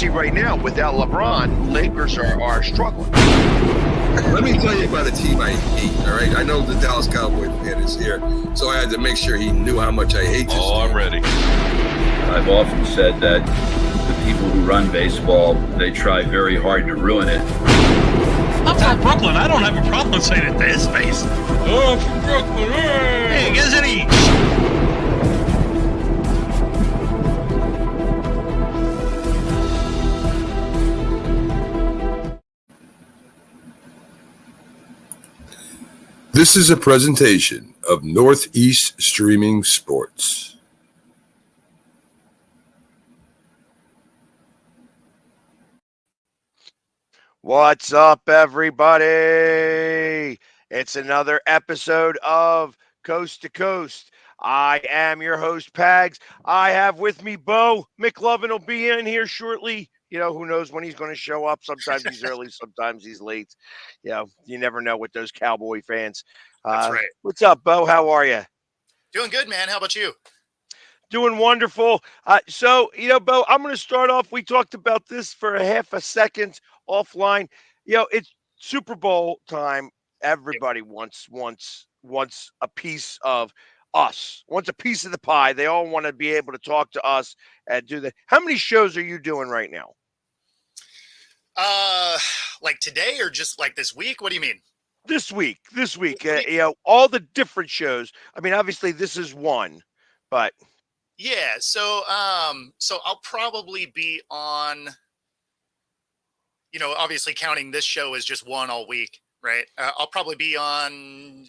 especially right now without LeBron, Lakers are struggling. Let me tell you about a team I hate, all right? I know the Dallas Cowboy fan is here, so I had to make sure he knew how much I hate this team. I'm ready. I've often said that the people who run baseball, they try very hard to ruin it. I'm from Brooklyn. I don't have a problem saying it to his face. Oh, I'm from Brooklyn. Hey, isn't he? This is a presentation of Northeast Streaming Sports. What's up, everybody? It's another episode of Coast to Coast. I am your host, Pags. I have with me Bo. McLovin will be in here shortly. You know, who knows when he's going to show up. Sometimes he's early, sometimes he's late. You know, you never know with those Cowboy fans. That's right. What's up, Bo? How are you? Doing good, man. How about you? Doing wonderful. So, Bo, I'm going to start off. We talked about this for a half a second offline. It's Super Bowl time. Everybody wants a piece of us, wants a piece of the pie. They all want to be able to talk to us and do that. How many shows are you doing right now? Like today or just like this week? What do you mean? This week, all the different shows. I mean, obviously this is one, but yeah. So I'll probably be on, obviously counting this show as just one all week, right? I'll probably be on,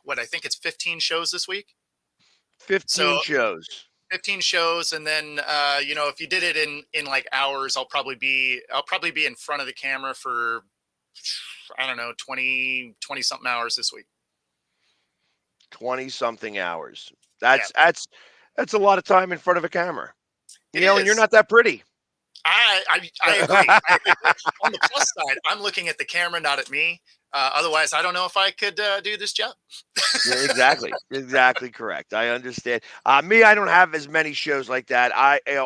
I think it's 15 shows this week. 15 shows. 15 shows, and then if you did it in like hours, I'll probably be in front of the camera for, I don't know, 20 something hours this week. 20 something hours. That's a lot of time in front of a camera. And you're not that pretty. I agree. On the plus side, I'm looking at the camera, not at me. Otherwise, I don't know if I could do this job. Yeah, exactly correct. I understand. Me, I don't have as many shows like that.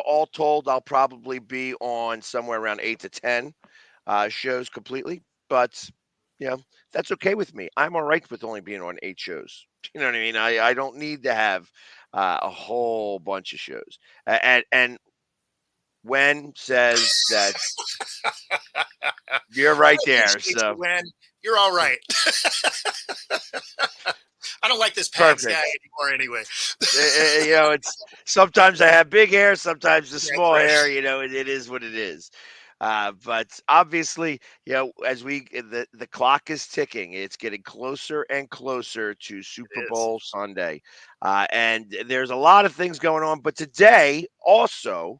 All told, I'll probably be on somewhere around 8 to 10 shows completely. But that's okay with me. I'm all right with only being on 8 shows. You know what I mean? I don't need to have a whole bunch of shows. And Wen says that you're right there. So Wen, you're all right. I don't like this Pags guy anymore anyway. It's sometimes I have big hair, sometimes the small hair, it is what it is. But obviously, as the clock is ticking, it's getting closer and closer to Super Bowl Sunday. And there's a lot of things going on, but today also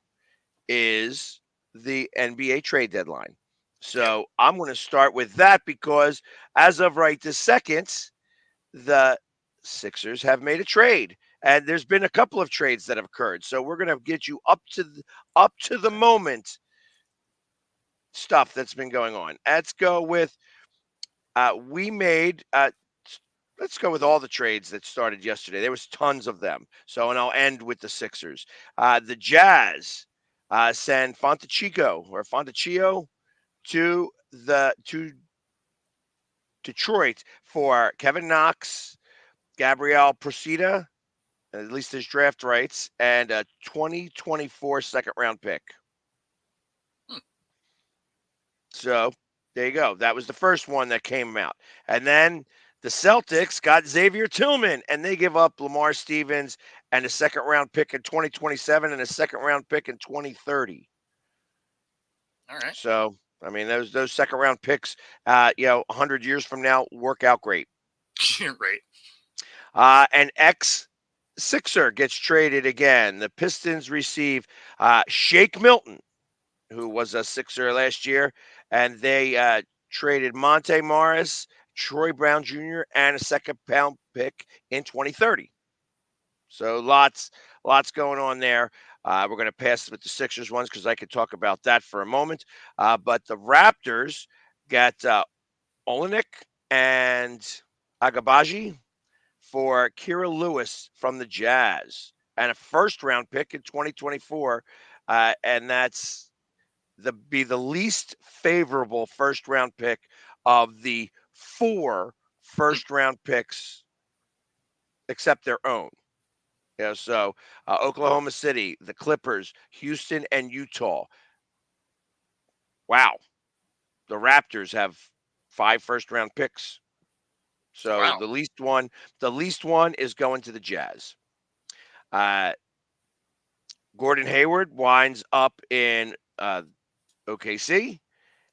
is the NBA trade deadline. So I'm going to start with that because as of right this second, the Sixers have made a trade. And there's been a couple of trades that have occurred. So we're going to get you up to the moment stuff that's been going on. Let's go with let's go with all the trades that started yesterday. There was tons of them. So, and I'll end with the Sixers. The Jazz send Fontecchio to Detroit for Kevin Knox, Gabriel Procida, at least his draft rights, and a 2024 second round pick. So there you go. That was the first one that came out. And then the Celtics got Xavier Tillman, and they give up Lamar Stevens and a second round pick in 2027 and a second round pick in 2030. All right. So, I mean, those second round picks, 100 years from now work out great. Right. An ex-Sixer gets traded again. The Pistons receive Shake Milton, who was a Sixer last year, and they traded Monte Morris, Troy Brown Jr., and a second round pick in 2030. So lots going on there. We're going to pass with the Sixers ones because I could talk about that for a moment. But the Raptors got Olenek and Agabaji for Kira Lewis from the Jazz. and a first-round pick in 2024, and that's the least favorable first-round pick of the 4 first-round picks, except their own. So Oklahoma City, the Clippers, Houston, and Utah. Wow, the Raptors have 5 first-round picks. So Wow. the least one is going to the Jazz. Uh, Gordon Hayward winds up in OKC,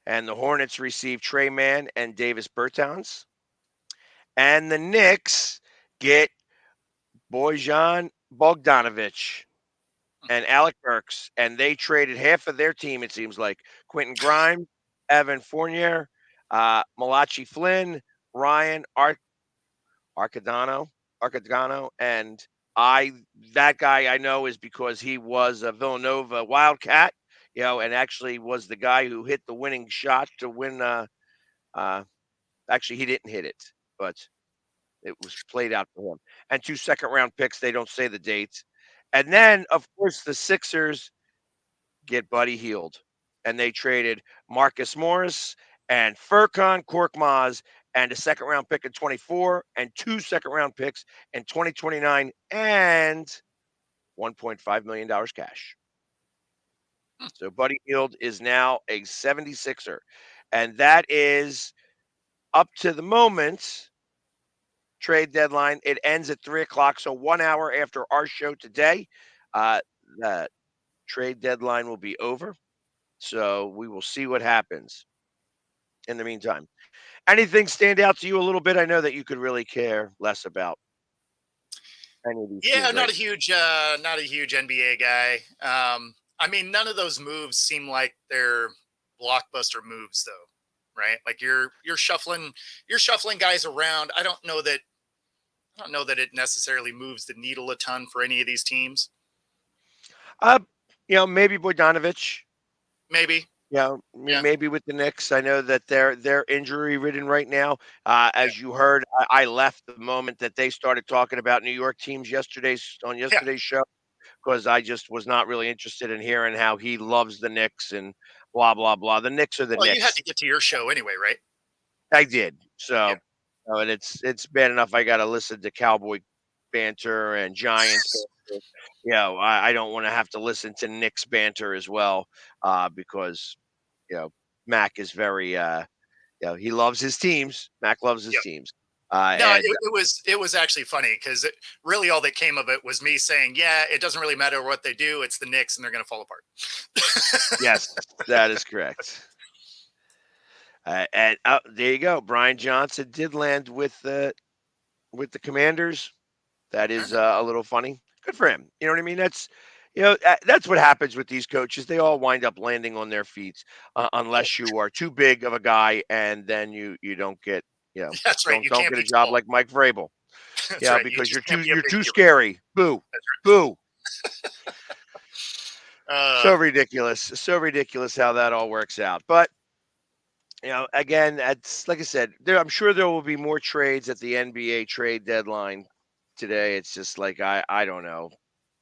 and the Hornets receive Trey Mann and Davis Bertans. And the Knicks get Bojan Bogdanovic and Alec Burks, and they traded half of their team, it seems like. Quentin Grimes, Evan Fournier, Malachi Flynn, Ryan Arcadano, and that guy I know is because he was a Villanova Wildcat, and actually was the guy who hit the winning shot to win. Actually, he didn't hit it, but it was played out for him. And 2 second-round picks. They don't say the dates. And then, of course, the Sixers get Buddy Hield, and they traded Marcus Morris and Furkan Korkmaz and a second-round pick in 24 and 2 second-round picks in 2029 and $1.5 million cash. So Buddy Hield is now a 76er, and that is up to the moment trade deadline. It ends at 3:00, so 1 hour after our show today. The trade deadline will be over. So we will see what happens in the meantime. Anything stand out to you a little bit? I know that you could really care less about any of these Yeah, teams, not right? not a huge NBA guy. I mean, none of those moves seem like they're blockbuster moves, though, right? Like you're shuffling guys around. I don't know that it necessarily moves the needle a ton for any of these teams. Uh, maybe Bogdanovic. Maybe, yeah, Maybe with the Knicks. I know that they're injury ridden right now. yeah, As you heard, I left the moment that they started talking about New York teams on yeah. yesterday's show because I just was not really interested in hearing how he loves the Knicks and blah blah blah. The Knicks are the Well, you had Knicks. to get to your show anyway, right? I did. Yeah. So, and it's bad enough I got to listen to Cowboy banter and Giants banter. I don't want to have to listen to Knicks banter as well, because Mac is very he loves his teams. Mac loves his Yep. teams. No, And it was actually funny because really all that came of it was me saying, yeah, it doesn't really matter what they do. It's the Knicks and they're going to fall apart. yes, that is correct. And there you go. Brian Johnson did land with the Commanders. That is a little funny. Good for him. You know what I mean? That's what happens with these coaches. They all wind up landing on their feet, unless you are too big of a guy, and then you don't get That's right. You don't can't get a be job small. like Mike Vrabel. That's right. You Because just can't be a you're big too hero. scary. Boo, boo. So Uh, ridiculous. So ridiculous how that all works out. But again, it's like I said, I'm sure there will be more trades at the NBA trade deadline today. It's just like I don't know.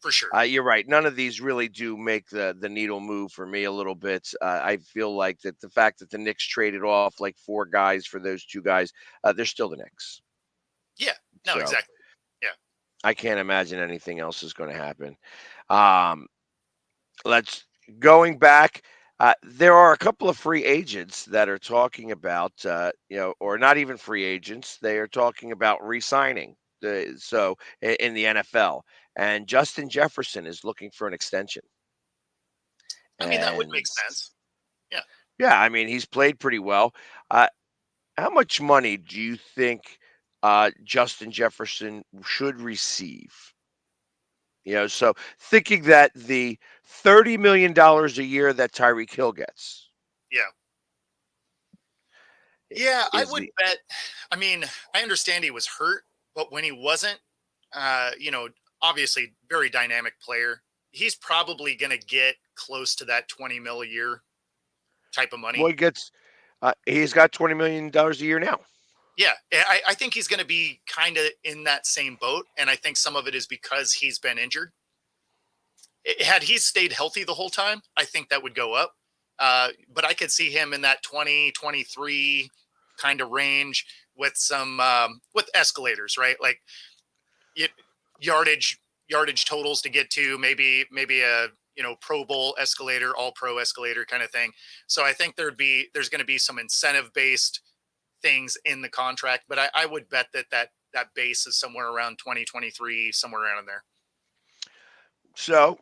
for sure. You're right. None of these really do make the needle move for me a little bit. I feel like that the fact that the Knicks traded off like 4 guys for those 2 guys, they're still the Knicks. Yeah. No, So exactly. I can't imagine anything else is going to happen. Let's going back. There are a couple of free agents that are talking about, or not even free agents. They are talking about re-signing. In the NFL, and Justin Jefferson is looking for an extension. I mean, that would And make sense. Yeah. yeah, I mean he's played pretty well. How much money do you think Justin Jefferson should receive? So thinking that the $30 million a year that Tyreek Hill gets. Yeah. Yeah, I is would the bet. I mean, I understand he was hurt, but when he wasn't, obviously very dynamic player, he's probably going to get close to that 20 mil a year type of money. boy gets he's got $20 million a year now. Yeah, I think he's going to be kind of in that same boat, and I think some of it is because he's been injured. Had he stayed healthy the whole time, I think that would go up. But I could see him in that 2023 kind of range with some with escalators, right? Like y- yardage totals to get to, maybe a Pro Bowl escalator, all pro escalator kind of thing. So I think there's going to be some incentive based things in the contract, but I would bet that base is somewhere around 2023, somewhere around in there. So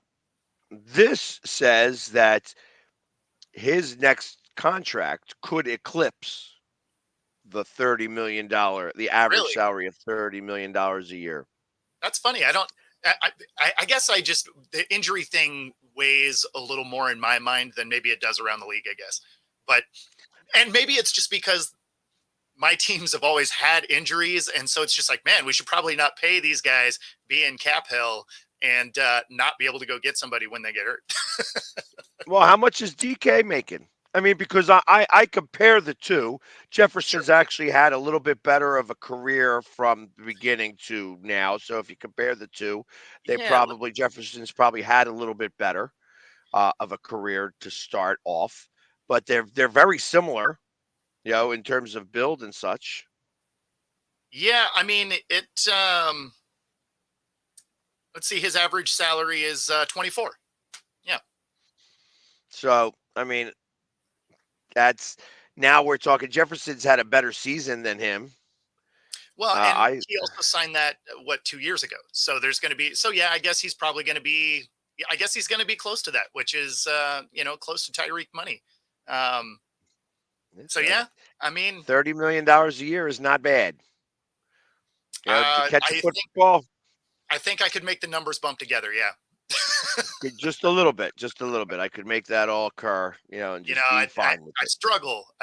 this says that his next contract could eclipse the $30 million, the average Really? salary of $30 million a year. That's funny. I don't. I guess the injury thing weighs a little more in my mind than maybe it does around the league. I guess, but and maybe it's just because my teams have always had injuries, and so it's just like, man, we should probably not pay these guys, be in cap hell, and not be able to go get somebody when they get hurt. Well, how much is DK making? I mean, because I compare the two. Sure. Jefferson's actually had a little bit better of a career from the beginning to now. So if you compare the two, Yeah. Jefferson's probably had a little bit better of a career to start off, but they're very similar, in terms of build and such. Yeah. I mean, it. Let's see. His average salary is 24. Yeah. So I mean, that's now we're talking. Jefferson's had a better season than him. Well, and I he also signed that 2 years ago. So there's going to be. So yeah, I guess he's probably going to be. I guess he's going to be close to that, which is close to Tyreek money. Um, so yeah, I mean, $30 million a year is not bad. To catch a football, I think I could make the numbers bump together. Yeah. just a little bit, I could make that all occur, and just be fine with I'd it.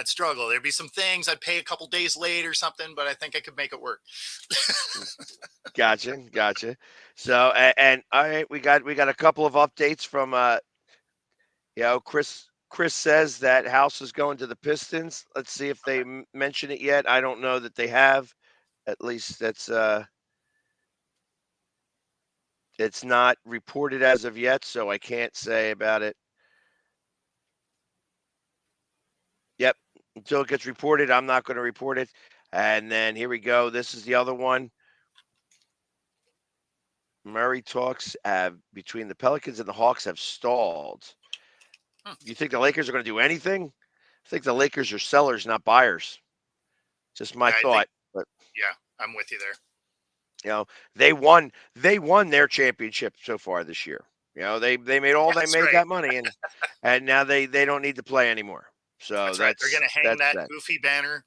struggle. There'd be some things I'd pay a couple days late or something, but I think I could make it work. Gotcha. So, and all right, we got a couple of updates from Chris. Chris says that House is going to the Pistons. Let's see if they mention it yet. I don't know that they have. At least it's not reported as of yet, so I can't say about it. Yep. Until it gets reported, I'm not going to report it. And then here we go. This is the other one. Murray talks between the Pelicans and the Hawks have stalled. You think the Lakers are going to do anything? I think the Lakers are sellers, not buyers. Just my thought. But yeah, I'm with you there. they won their championship so far this year. They made that money, and now they don't need to play anymore. So that's right. They're going to hang that goofy banner.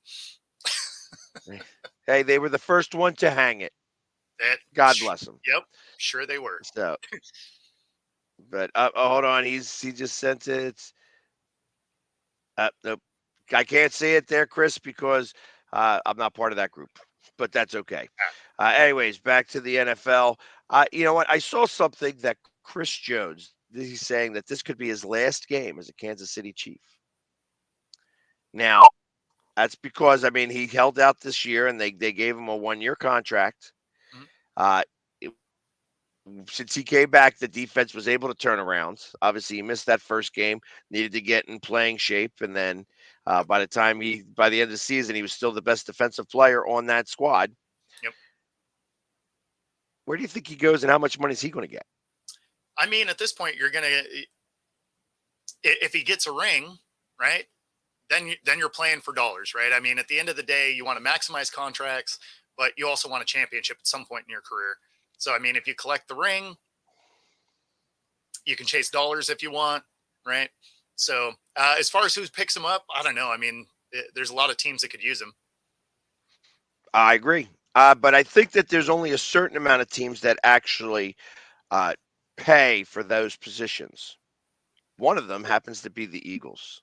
Hey, they were the first one to hang it. God bless them. Yep, sure they were. So, but hold on, he just sent it. Nope, I can't see it there, Chris, because I'm not part of that group. But that's okay. Anyways, back to the NFL. You know what? I saw something that Chris Jones, he's saying that this could be his last game as a Kansas City Chief. Now, that's because, he held out this year, and they gave him a 1-year contract. Mm-hmm. Since he came back, the defense was able to turn around. Obviously, he missed that first game, needed to get in playing shape, and then by the end of the season, he was still the best defensive player on that squad. Yep. Where do you think he goes, and how much money is he going to get? At this point, you're going to, if he gets a ring, right, then you're playing for dollars, right? At the end of the day, you want to maximize contracts, but you also want a championship at some point in your career. So, if you collect the ring, you can chase dollars if you want, right? So, as far as who picks him up, I don't know. There's a lot of teams that could use him. I agree. But I think that there's only a certain amount of teams that actually pay for those positions. One of them happens to be the Eagles.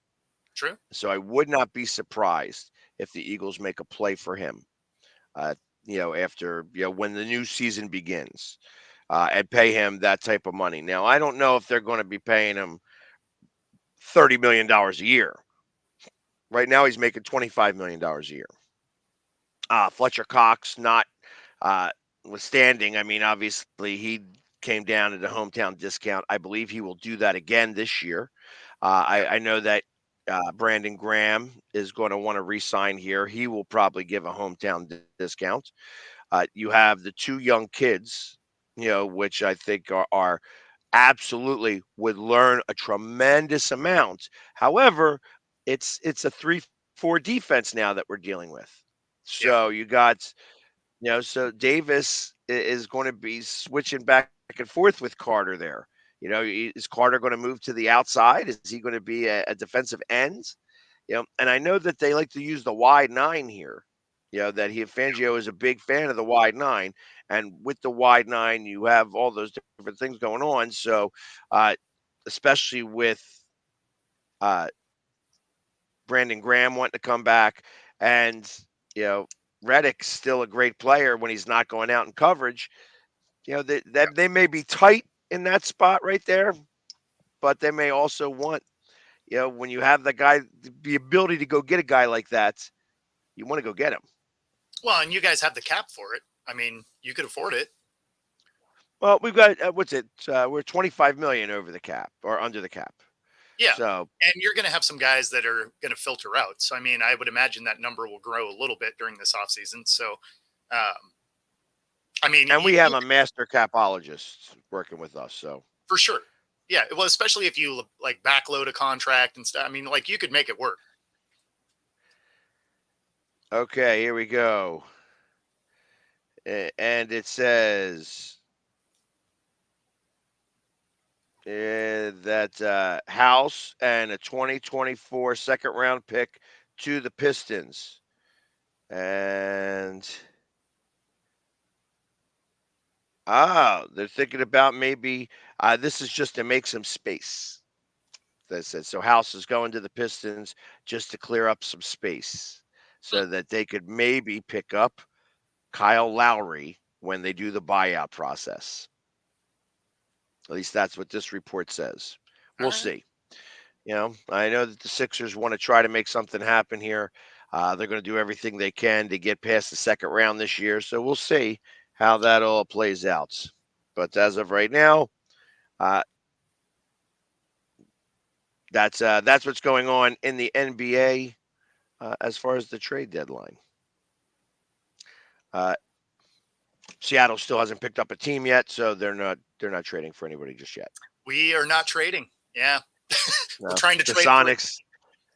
True. So I would not be surprised if the Eagles make a play for him. After when the new season begins, and pay him that type of money. Now, I don't know if they're going to be paying him $30 million a year. Right now, he's making $25 million a year. Fletcher Cox not withstanding. Obviously, he came down at a hometown discount. I believe he will do that again this year. Yeah. I know that Brandon Graham is going to want to re-sign here. He will probably give a hometown discount. You have the two young kids, which I think are absolutely would learn a tremendous amount. However, it's a 3-4 defense now that we're dealing with. Yeah. So you got, so Davis is going to be switching back and forth with Carter there. Is Carter going to move to the outside? Is he going to be a defensive end? And I know that they like to use the wide nine here. That Fangio is a big fan of the wide nine, and with the wide nine, you have all those different things going on. So, especially with uh, Brandon Graham wanting to come back, and Reddick's still a great player when he's not going out in coverage. That they may be tight in that spot right there, but they may also want, when you have the ability to go get a guy like that, you want to go get him. Well, and you guys have the cap for it. I mean, you could afford it. Well, we've got what's it? We're 25 million over the cap or under the cap. Yeah. So, and you're going to have some guys that are going to filter out. So, I mean, I would imagine that number will grow a little bit during this offseason. So, I mean, and we have a master capologist working with us. So, for sure. Yeah. Well, especially if you like backload a contract and stuff. I mean, like you could make it work. Okay, here we go. And it says that House and a 2024 second round pick to the Pistons. And they're thinking about maybe this is just to make some space. That said, so House is going to the Pistons just to clear up some space so that they could maybe pick up Kyle Lowry when they do the buyout process. At least that's what this report says. We'll see. I know that the Sixers want to try to make something happen here. They're going to do everything they can to get past the second round this year. So we'll see how that all plays out. But as of right now, that's what's going on in the NBA as far as the trade deadline. Seattle still hasn't picked up a team yet, so they're not trading for anybody just yet. We are not trading. Yeah, no, we're trying to the trade Sonics.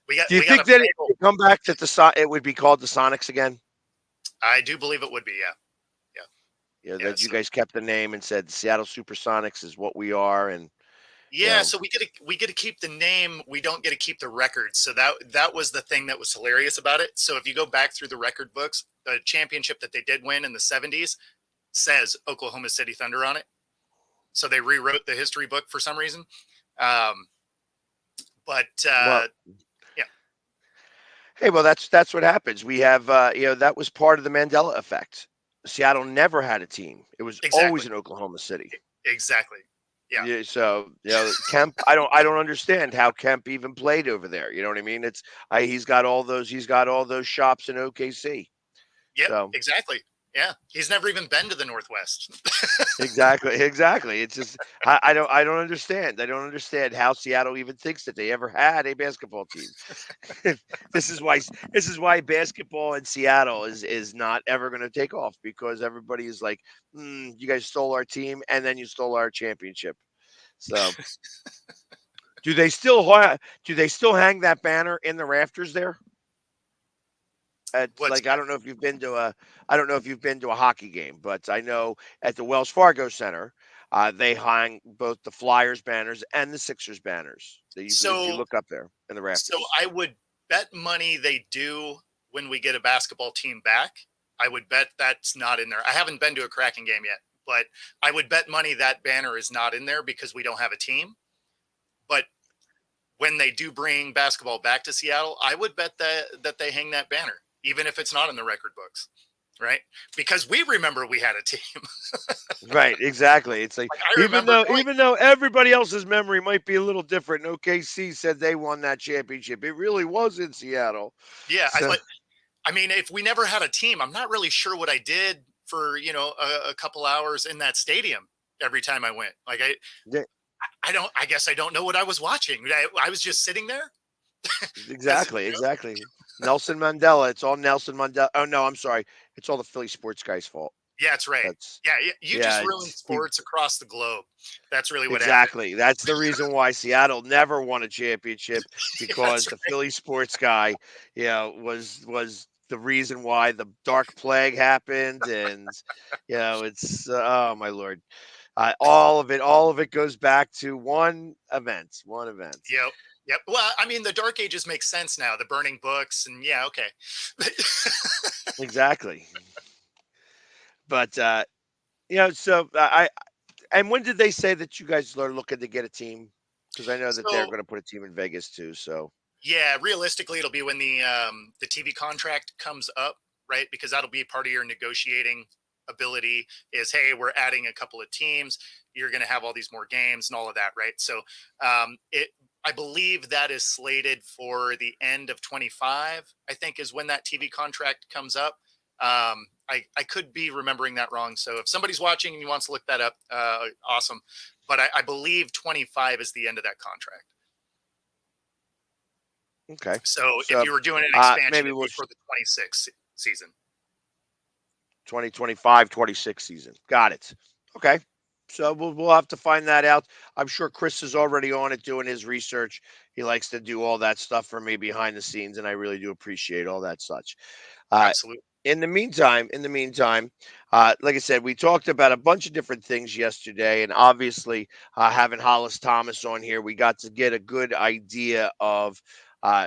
Do you think that it would come back that it would be called the Sonics again? I do believe it would be. Yeah. That you guys kept the name and said Seattle Supersonics is what we are, and so we get to keep the name. We don't get to keep the records. So that was the thing that was hilarious about it. So if you go back through the record books, the championship that they did win in the 70s says Oklahoma City Thunder on it. So they rewrote the history book for some reason. Yeah. Hey, well, that's what happens. We have, that was part of the Mandela effect. Seattle never had a team. It was always in Oklahoma City. Exactly. Yeah. So Kemp, I don't understand how Kemp even played over there. You know what I mean? He's got all those shops in OKC. Yeah. So. Exactly. Yeah. He's never even been to the Northwest. Exactly. It's just I don't understand. I don't understand how Seattle even thinks that they ever had a basketball team. This is why basketball in Seattle is not ever going to take off, because everybody is like, you guys stole our team and then you stole our championship. So do they still hang that banner in the rafters there? I don't know if you've been to a hockey game, but I know at the Wells Fargo Center, they hang both the Flyers banners and the Sixers banners. If you look up there in the rafters. So I would bet money they do when we get a basketball team back. I would bet that's not in there. I haven't been to a Kraken game yet, but I would bet money that banner is not in there because we don't have a team. But when they do bring basketball back to Seattle, I would bet that they hang that banner, even if it's not in the record books, right? Because we remember we had a team. Right, exactly. It's like even though everybody else's memory might be a little different, OKC said they won that championship. It really was in Seattle. Yeah, so, I mean, if we never had a team, I'm not really sure what I did for a couple hours in that stadium. every time I went. Like Yeah, I don't. I guess I don't know what I was watching. I was just sitting there because exactly, exactly. Nelson Mandela. It's all Nelson Mandela. Oh no, I'm sorry. It's all the Philly sports guy's fault. yeah, that's right. That's Yeah, you just yeah. ruined He sports across the globe. That's really what happened. exactly. That's the reason why Seattle never won a championship Yeah, because that's the right. Philly sports guy, was the reason why the dark plague happened, and it's oh my lord, all of it goes back to one event. Yep. Yep. Well, I mean, the Dark Ages make sense now. The burning books, and yeah, okay. Exactly. But so and when did they say that you guys are looking to get a team? Because I know that they're So going to put a team in Vegas too. So yeah, realistically, it'll be when the TV contract comes up, right? Because that'll be part of your negotiating ability. Is hey, we're adding a couple of teams. You're going to have all these more games and all of that, right? So it. I believe that is slated for the end of 25. I think is when that TV contract comes up. I could be remembering that wrong. So if somebody's watching and wants to look that up, awesome. But I believe 25 is the end of that contract. okay, So if so you were doing an expansion, maybe it'd we'll be for the 26 season. 2025-26 season. Got it. Okay. So we'll have to find that out. I'm sure Chris is already on it doing his research. He likes to do all that stuff for me behind the scenes, and I really do appreciate all that such. Uh, Absolutely. in the meantime, like I said, we talked about a bunch of different things yesterday, and obviously, having Hollis Thomas on here, we got to get a good idea of uh,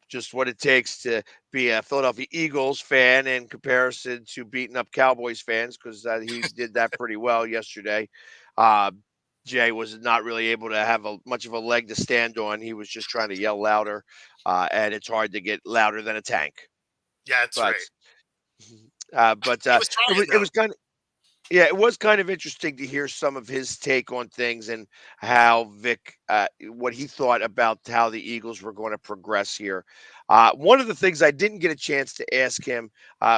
just what it takes to be a Philadelphia Eagles fan in comparison to beating up Cowboys fans because he did that pretty well yesterday. Uh, Jay was not really able to have much of a leg to stand on. He was just trying to yell louder, and it's hard to get louder than a tank. Yeah, that's But right. He but was it trying was it though. was kind of yeah, it was kind of interesting to hear some of his take on things and how Vic, what he thought about how the Eagles were going to progress here. One of the things I didn't get a chance to ask him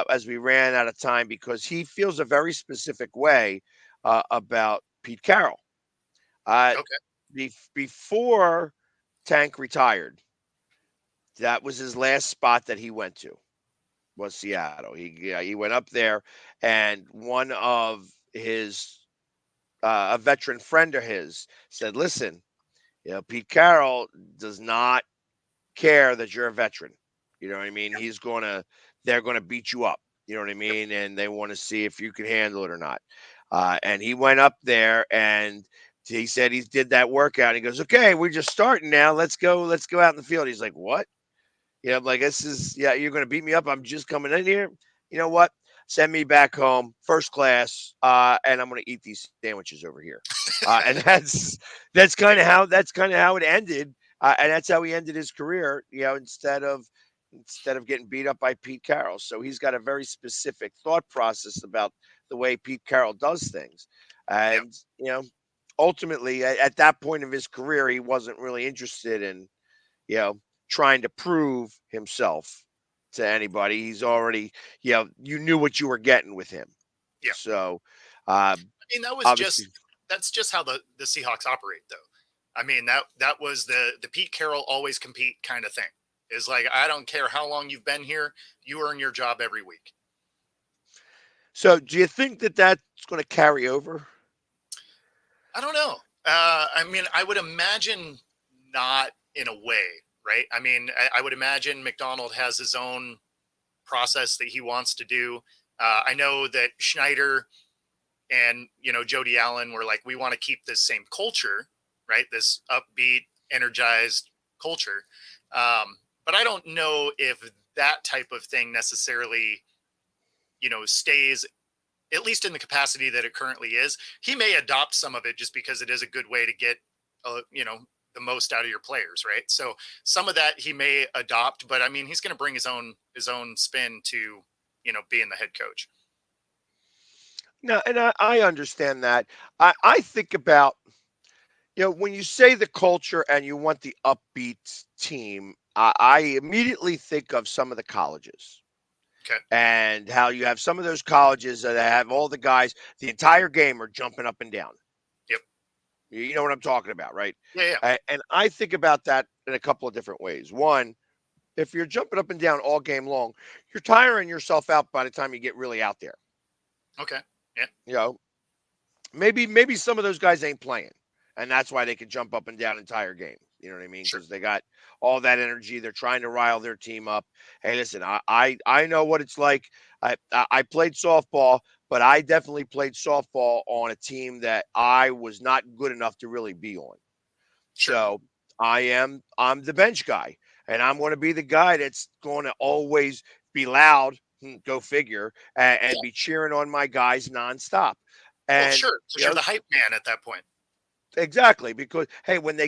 as we ran out of time because he feels a very specific way about Pete Carroll. Uh, Okay. Before Tank retired, that was his last spot that he went to was Seattle. He went up there, and one of his a veteran friend of his said, "Listen, Pete Carroll does not care that you're a veteran. You know what I mean? They're gonna beat you up. You know what I Yep. mean? And they want to see if you can handle it or not." And he went up there and he said he did that workout. He goes, "Okay, we're just starting now. Let's go. Let's go out in the field." He's like, "What?" Yeah, I'm like, you're going to beat me up. I'm just coming in here. You know what? Send me back home, first class, and I'm going to eat these sandwiches over here. And that's kind of how it ended, and that's how he ended his career. Instead of getting beat up by Pete Carroll. So he's got a very specific thought process about the way Pete Carroll does things, Yep. and ultimately at that point of his career, he wasn't really interested in you know, trying to prove himself to anybody. He's already, you knew what you were getting with him. Yeah. So, uh, I mean, obviously, that's just how the Seahawks operate, though. I mean that was the Pete Carroll always compete kind of thing. Is like I don't care how long you've been here, you earn your job every week. so do you think that that's going to carry over? I don't know. I mean, I would imagine not in a way, right? I mean, I would imagine McDonald has his own process that he wants to do. I know that Schneider and Jody Allen were like, we want to keep this same culture, right? This upbeat, energized culture. But I don't know if that type of thing necessarily, stays at least in the capacity that it currently is. He may adopt some of it just because it is a good way to get, the most out of your players, right? So some of that he may adopt, but I mean, he's going to bring his own spin to, being the head coach. No, and I understand that. I think about, when you say the culture and you want the upbeat team, I immediately think of some of the colleges. Okay. and how you have some of those colleges that have all the guys, the entire game are jumping up and down. Yep. You know what I'm talking about, right? Yeah. Yeah. And I think about that in a couple of different ways. One, if you're jumping up and down all game long, you're tiring yourself out by the time you get really out there. Okay. Yeah. You know, maybe some of those guys ain't playing, and that's why they can jump up and down entire game. You know what I mean? Sure. Because they got all that energy. They're trying to rile their team up. Hey, listen, I know what it's like. I played softball, but I definitely played softball on a team that I was not good enough to really be on. Sure. So I'm the bench guy, and I'm going to be the guy that's going to always be loud. Go figure, and Yeah. be cheering on my guys nonstop. Well, And sure, because you you're know, the hype man at that point. exactly, because hey, when they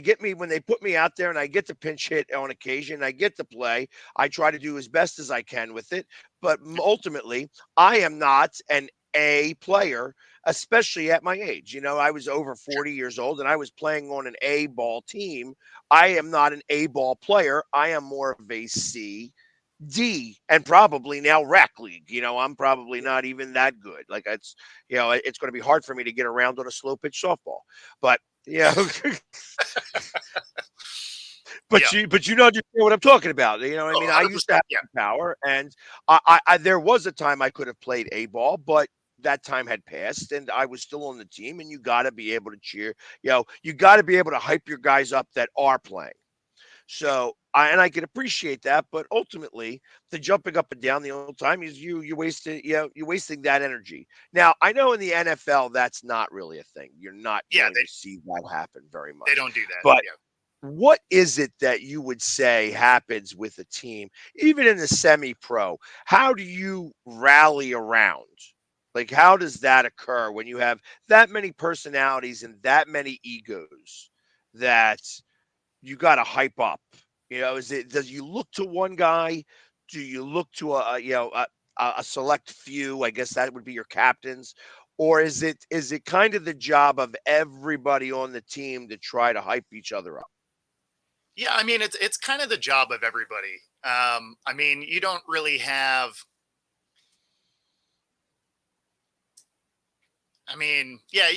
put me out there and I get to pinch hit on occasion, I get to play, I try to do as best as I can with it. But ultimately, I am not an A player, especially at my age. You know, I was over 40 years old and I was playing on an A ball team. I am not an A ball player. I am more of a C, D, and probably now rec league. You know, I'm probably not even that good. Like it's going to be hard for me to get around on a slow pitch softball. But yeah, Yeah. but you know understand what I'm talking about. You know what I Oh, mean? I used to 100%. have Yeah. the power, and there was a time I could have played a ball, but that time had passed, and I was still on the team. And you got to be able to cheer. You got to be able to hype your guys up that are playing. So I can appreciate that, but ultimately the jumping up and down the whole time is you wasting you're wasting that energy. Now I know in the NFL that's not really a thing. You're not Yeah. going to see that happen very They much. don't do that. But Yeah. what is it that you would say happens with a team, even in the semi-pro? How do you rally around? Like, how does that occur when you have that many personalities and that many egos that you got to hype up? Does you look to one guy? Do you look to a select few? I guess that would be your captains. Or is it kind of the job of everybody on the team to try to hype each other up? Yeah. I mean, it's kind of the job of everybody. I mean, you don't really have. I mean, yeah,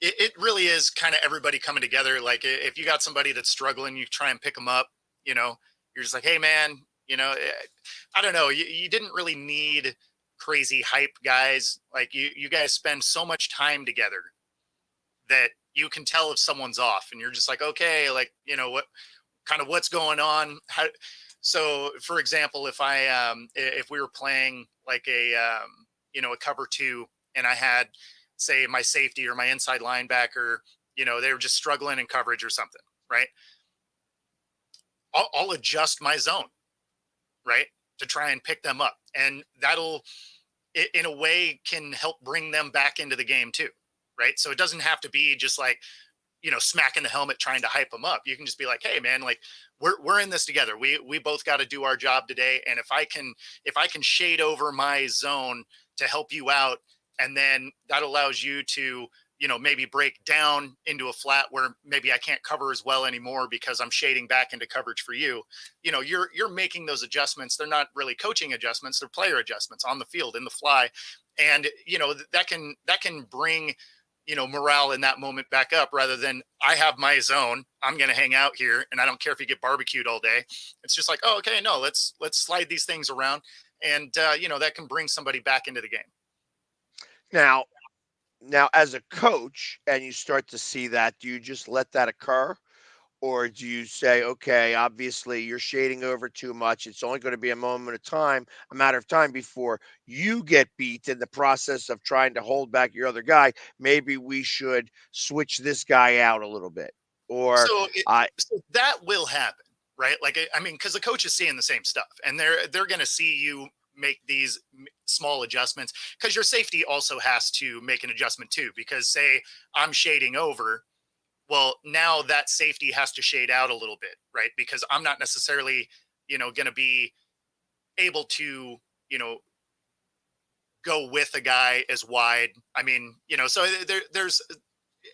it really is kind of everybody coming together. Like if you got somebody that's struggling, you try and pick them up. You know, you're just like, hey, man. I don't know. You didn't really need crazy hype guys. Like you guys spend so much time together that you can tell if someone's off, and you're just like, okay, like what kind of what's going on. So, for example, if we were playing like a cover two, and I had, say, my safety or my inside linebacker, they were just struggling in coverage or something, right? I'll adjust my zone, right, to try and pick them up, and that'll, in a way, can help bring them back into the game too, right? So it doesn't have to be just like smacking the helmet trying to hype them up. You can just be like, hey man, like we're in this together. We both got to do our job today. And if I can shade over my zone to help you out, and then that allows you to, maybe break down into a flat where maybe I can't cover as well anymore because I'm shading back into coverage for you. You're making those adjustments. They're not really coaching adjustments, they're player adjustments on the field in the fly. And that can bring morale in that moment back up, rather than I have my zone, I'm going to hang out here and I don't care if you get barbecued all day. It's just like, oh, okay, no, let's slide these things around. And that can bring somebody back into the game. Now, as a coach, and you start to see that, do you just let that occur? Or do you say, okay, obviously you're shading over too much. It's only going to be a matter of time before you get beat in the process of trying to hold back your other guy. Maybe we should switch this guy out a little bit. Or So, I so that will happen, right? Like, I mean, because the coach is seeing the same stuff, and they're going to see you make these small adjustments, because your safety also has to make an adjustment too. Because say I'm shading over, well, now that safety has to shade out a little bit, right? Because I'm not necessarily, going to be able to, go with a guy as wide. I mean, so there's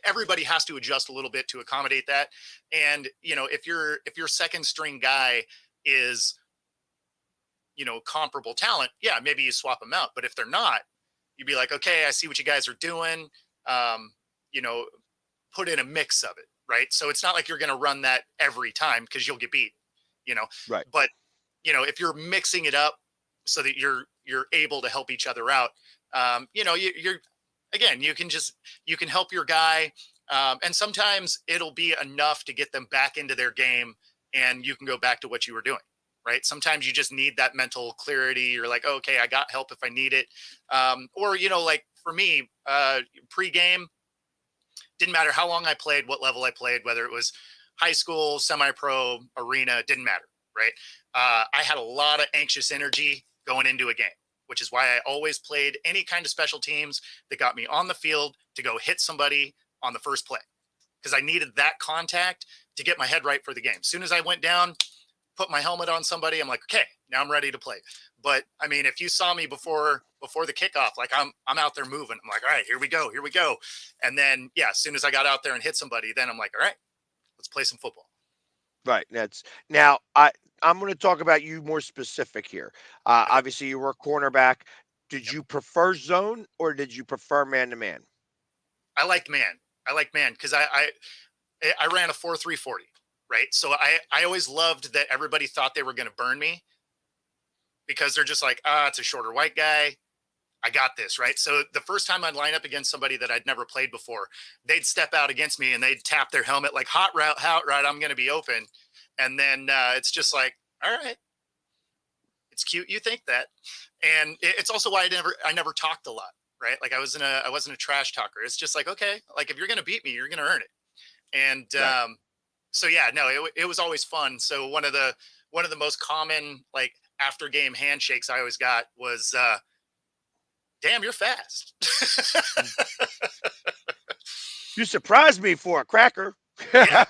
everybody has to adjust a little bit to accommodate that. And if your second string guy is comparable talent, yeah, maybe you swap them out. But if they're not, you'd be like, okay, I see what you guys are doing. Um, you know, put in a mix of it, right? So it's not like you're going to run that every time because you'll get beat, you know. Right. But if you're mixing it up so that you're able to help each other out, you're again, you can help your guy, and sometimes it'll be enough to get them back into their game, and you can go back to what you were doing. Right. Sometimes you just need that mental clarity. You're like, oh, okay, I got help if I need it. Or, like for me, pre-game, didn't matter how long I played, what level I played, whether it was high school, semi-pro, arena, didn't matter. Right. I had a lot of anxious energy going into a game, which is why I always played any kind of special teams that got me on the field to go hit somebody on the first play, because I needed that contact to get my head right for the game. As soon as I went down, put my helmet on somebody, I'm like, okay, now I'm ready to play. But I mean, if you saw me before the kickoff, like I'm out there moving. I'm like, all right, here we go. And then, yeah, as soon as I got out there and hit somebody, then I'm like, all right, let's play some football. Right. I'm going to talk about you more specific here. Obviously, you were a cornerback. Did you prefer zone or did you prefer man to man? I liked man because I ran a 4.340. Right. So I always loved that everybody thought they were going to burn me, because they're just like, it's a shorter white guy. I got this. Right. So the first time I'd line up against somebody that I'd never played before, they'd step out against me and they'd tap their helmet like hot route, I'm going to be open. And then it's just like, all right, it's cute. You think that. And it's also why I never talked a lot. Right. Like I wasn't a trash talker. It's just like, okay, like if you're going to beat me, you're going to earn it. And, Right. So yeah, no, it was always fun. So one of the most common like after game handshakes I always got was, damn, you're fast. You surprised me for a cracker. Yeah,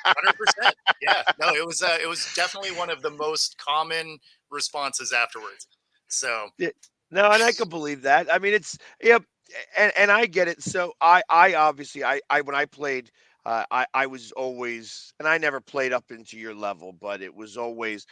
100%. Yeah, no, it was definitely one of the most common responses afterwards. So Yeah. No, and I can believe that. I mean, it's yeah, and I get it. So I obviously I when I played, I was always, and I never played up into your level, but it was always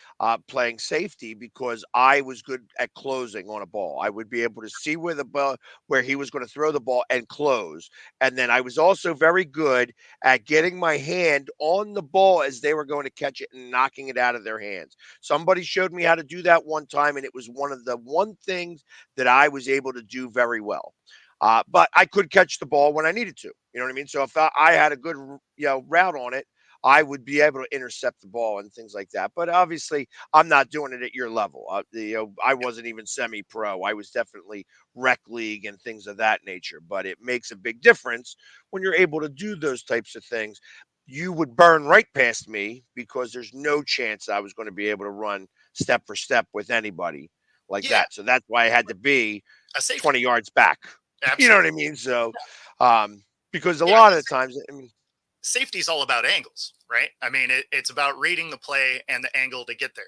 playing safety because I was good at closing on a ball. I would be able to see where the ball, where he was going to throw the ball and close, and then I was also very good at getting my hand on the ball as they were going to catch it and knocking it out of their hands. Somebody showed me how to do that one time, and it was one of the one things that I was able to do very well. But I could catch the ball when I needed to. You know what I mean? So if I had a good route on it, I would be able to intercept the ball and things like that. But obviously, I'm not doing it at your level. I wasn't even semi-pro. I was definitely rec league and things of that nature. But it makes a big difference when you're able to do those types of things. You would burn right past me because there's no chance I was going to be able to run step for step with anybody like yeah, that. So that's why I had to be a safety. 20 yards back. You know what I Absolutely. mean? So, because a Yeah, lot of the times, I mean, safety is all about angles, right? I mean, it's about reading the play and the angle to get there.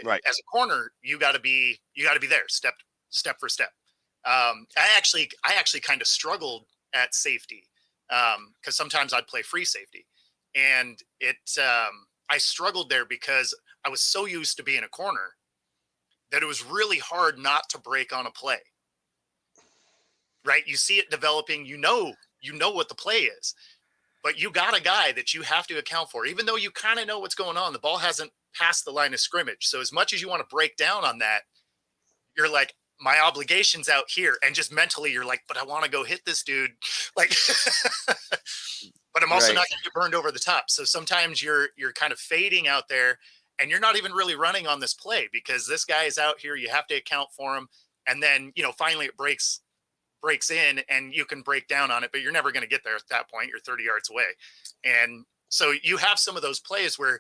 right, As a corner, you got to be there, step for step. I actually kind of struggled at safety, because sometimes I'd play free safety, and I struggled there because I was so used to being a corner that it was really hard not to break on a play. Right? You see it developing. You know what the play is, but you got a guy that you have to account for, even though you kind of know what's going on. The ball hasn't passed the line of scrimmage. So as much as you want to break down on that, you're like, my obligation's out here. And just mentally, you're like, but I want to go hit this dude. Like, but I'm also right, not going to get burned over the top. So sometimes you're kind of fading out there and you're not even really running on this play because this guy is out here. You have to account for him. And then, finally it breaks in and you can break down on it, but you're never going to get there at that point. You're 30 yards away. And so you have some of those plays where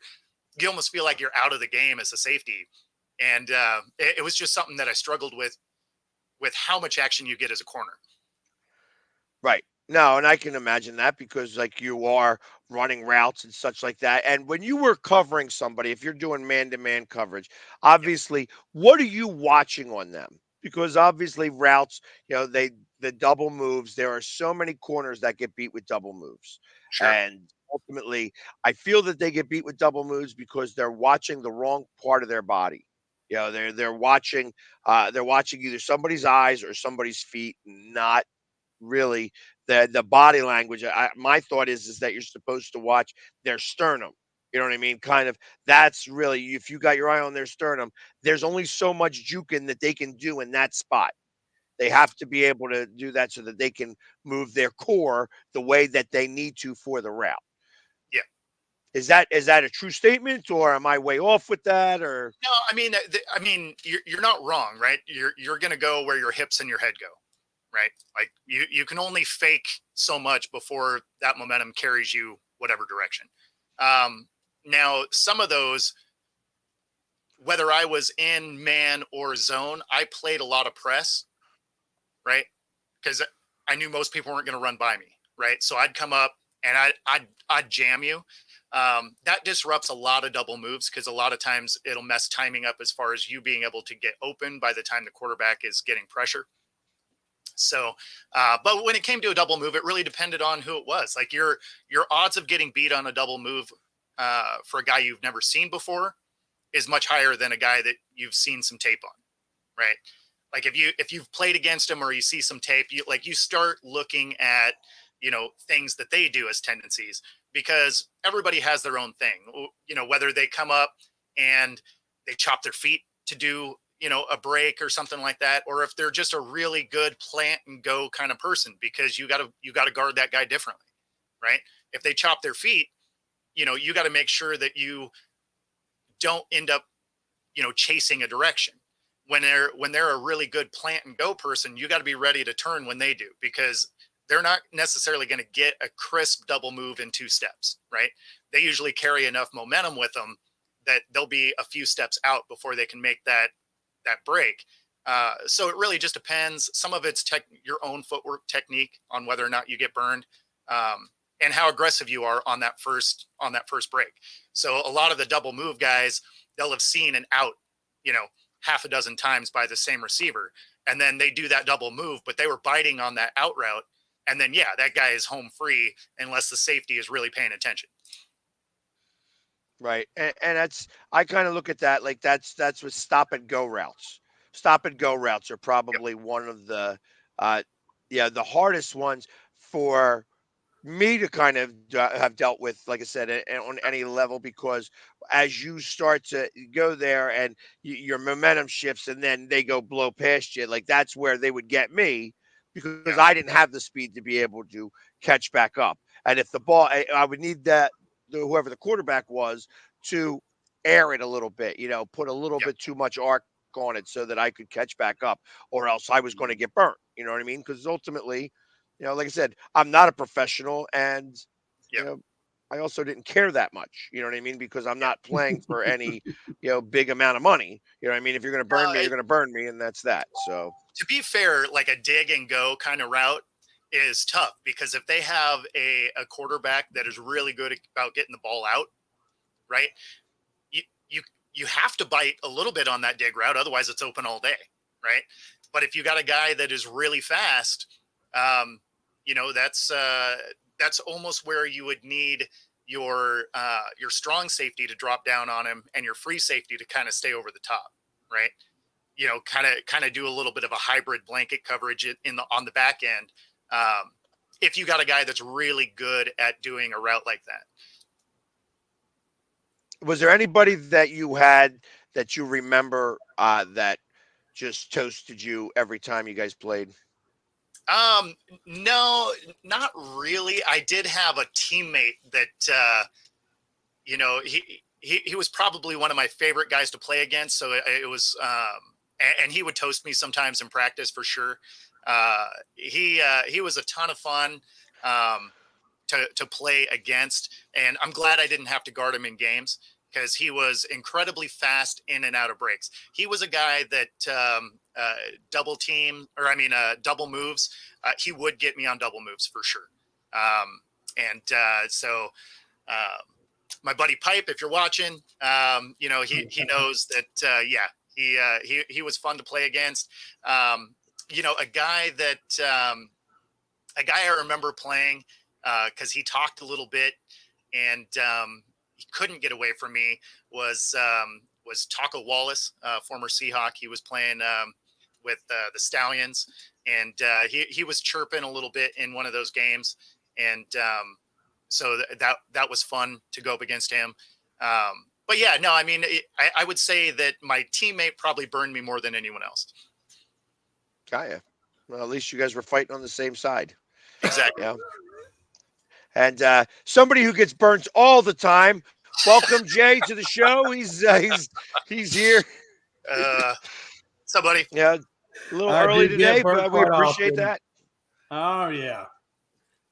you almost feel like you're out of the game as a safety. And it was just something that I struggled with how much action you get as a corner. right. No, and I can imagine that because like you are running routes and such like that. And when you were covering somebody, if you're doing man-to-man coverage, Yep. obviously, what are you watching on them? Because obviously routes, the double moves, there are so many corners that get beat with double moves. Sure. And ultimately, I feel that they get beat with double moves because they're watching the wrong part of their body. You know, they're watching either somebody's eyes or somebody's feet, not really the body language. My thought is that you're supposed to watch their sternum. You know what I mean? Kind of that's really if you got your eye on their sternum, there's only so much juking that they can do in that spot. They have to be able to do that so that they can move their core the way that they need to for the route. Yeah. Is that a true statement, or am I way off with that? Or No, I mean, you're not wrong, right? You're gonna go where your hips and your head go, right? Like you can only fake so much before that momentum carries you whatever direction. Now, some of those, whether I was in man or zone, I played a lot of press, right? Because I knew most people weren't going to run by me, right? So I'd come up and I'd jam you. That disrupts a lot of double moves because a lot of times it'll mess timing up as far as you being able to get open by the time the quarterback is getting pressure. So, but when it came to a double move, it really depended on who it was. Like your odds of getting beat on a double move for a guy you've never seen before is much higher than a guy that you've seen some tape on, right? Like if you've played against him or you see some tape, you start looking at things that they do as tendencies because everybody has their own thing. Whether they come up and they chop their feet to do a break or something like that, or if they're just a really good plant and go kind of person because you got to guard that guy differently, right? If they chop their feet, you got to make sure that you don't end up chasing a direction. When they're a really good plant and go person, you got to be ready to turn when they do because they're not necessarily going to get a crisp double move in 2 steps, right? They usually carry enough momentum with them that they'll be a few steps out before they can make that break. So it really just depends. Some of it's your own footwork technique on whether or not you get burned, and how aggressive you are on that first break. So a lot of the double move guys, they'll have seen an out, half a dozen times by the same receiver, and then they do that double move, but they were biting on that out route, and then that guy is home free unless the safety is really paying attention. right, and that's I kind of look at that like that's what stop and go routes. Stop and go routes are Yep. probably one of the uh, the hardest ones for me to kind of have dealt with, like I said, on any level, because as you start to go there and your momentum shifts and then they go blow past you, like that's where they would get me because Yeah. I didn't have the speed to be able to catch back up. And if the ball, I would need whoever the quarterback was to air it a little bit, put a little Yep. bit too much arc on it so that I could catch back up, or else I was going to get burnt. You know what I mean? Because ultimately, like I said, I'm not a professional, and you Yep. know, I also didn't care that much. You know what I mean? Because I'm Yep. not playing for any, big amount of money. You know what I mean? If you're going to burn me, you're going to burn me, and that's that. So To be fair, like a dig and go kind of route is tough because if they have a quarterback that is really good about getting the ball out, right? You you you have to bite a little bit on that dig route, otherwise it's open all day, right? But if you got a guy that is really fast, um, that's almost where you would need your strong safety to drop down on him and your free safety to kind of stay over the top, right? Kind of do a little bit of a hybrid blanket coverage on the back end. If you got a guy that's really good at doing a route like that. was there anybody that you had that you remember that just toasted you every time you guys played? Um, no, not really. I did have a teammate that, he was probably one of my favorite guys to play against. So it was, and he would toast me sometimes in practice for sure. He was a ton of fun. Um, to play against. And I'm glad I didn't have to guard him in games because he was incredibly fast in and out of breaks. He was a guy that double moves. He would get me on double moves for sure. So my buddy Pipe, if you're watching, he knows that, he was fun to play against. A guy I remember playing because he talked a little bit and he couldn't get away from me was was Taco Wallace, former Seahawk. He was playing with the Stallions, and he was chirping a little bit in one of those games, and so that was fun to go up against him. But yeah, no, I mean, I would say that my teammate probably burned me more than anyone else. Got ya. Well, at least you guys were fighting on the same side. Exactly. Yeah. And somebody who gets burnt all the time. Welcome, Jay, to the show. He's here. Somebody. Yeah, a little early today, but we appreciate that. Oh yeah.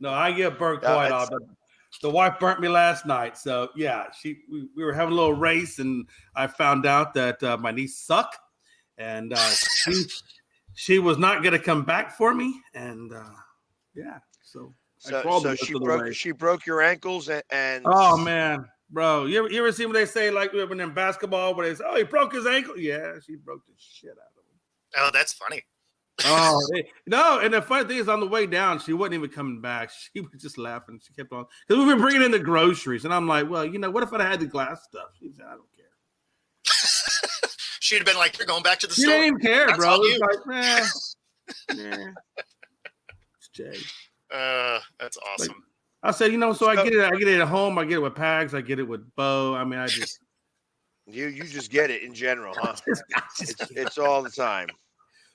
No, I get burnt quite often. The wife burnt me last night, so yeah, we were having a little race, and I found out that my knees suck, and she was not going to come back for me, and yeah, so she broke your ankles, and oh man, bro, you ever see when they say, like when in basketball, where they say, oh, he broke his ankle? Yeah, she broke the shit out of him. Oh, that's funny. Oh no! And the funny thing is, on the way down, she wasn't even coming back. She was just laughing. She kept on because we've been bringing in the groceries, and I'm like, well, what if I had the glass stuff? She said, I don't care. She'd have been like, "You're going back to the store." She didn't even care, bro. It was like, nah. It's Jay. That's awesome. Like, I said, so I get it at home. I get it with Pags. I get it with Bo. I mean, I just you just get it in general, huh? It's all the time.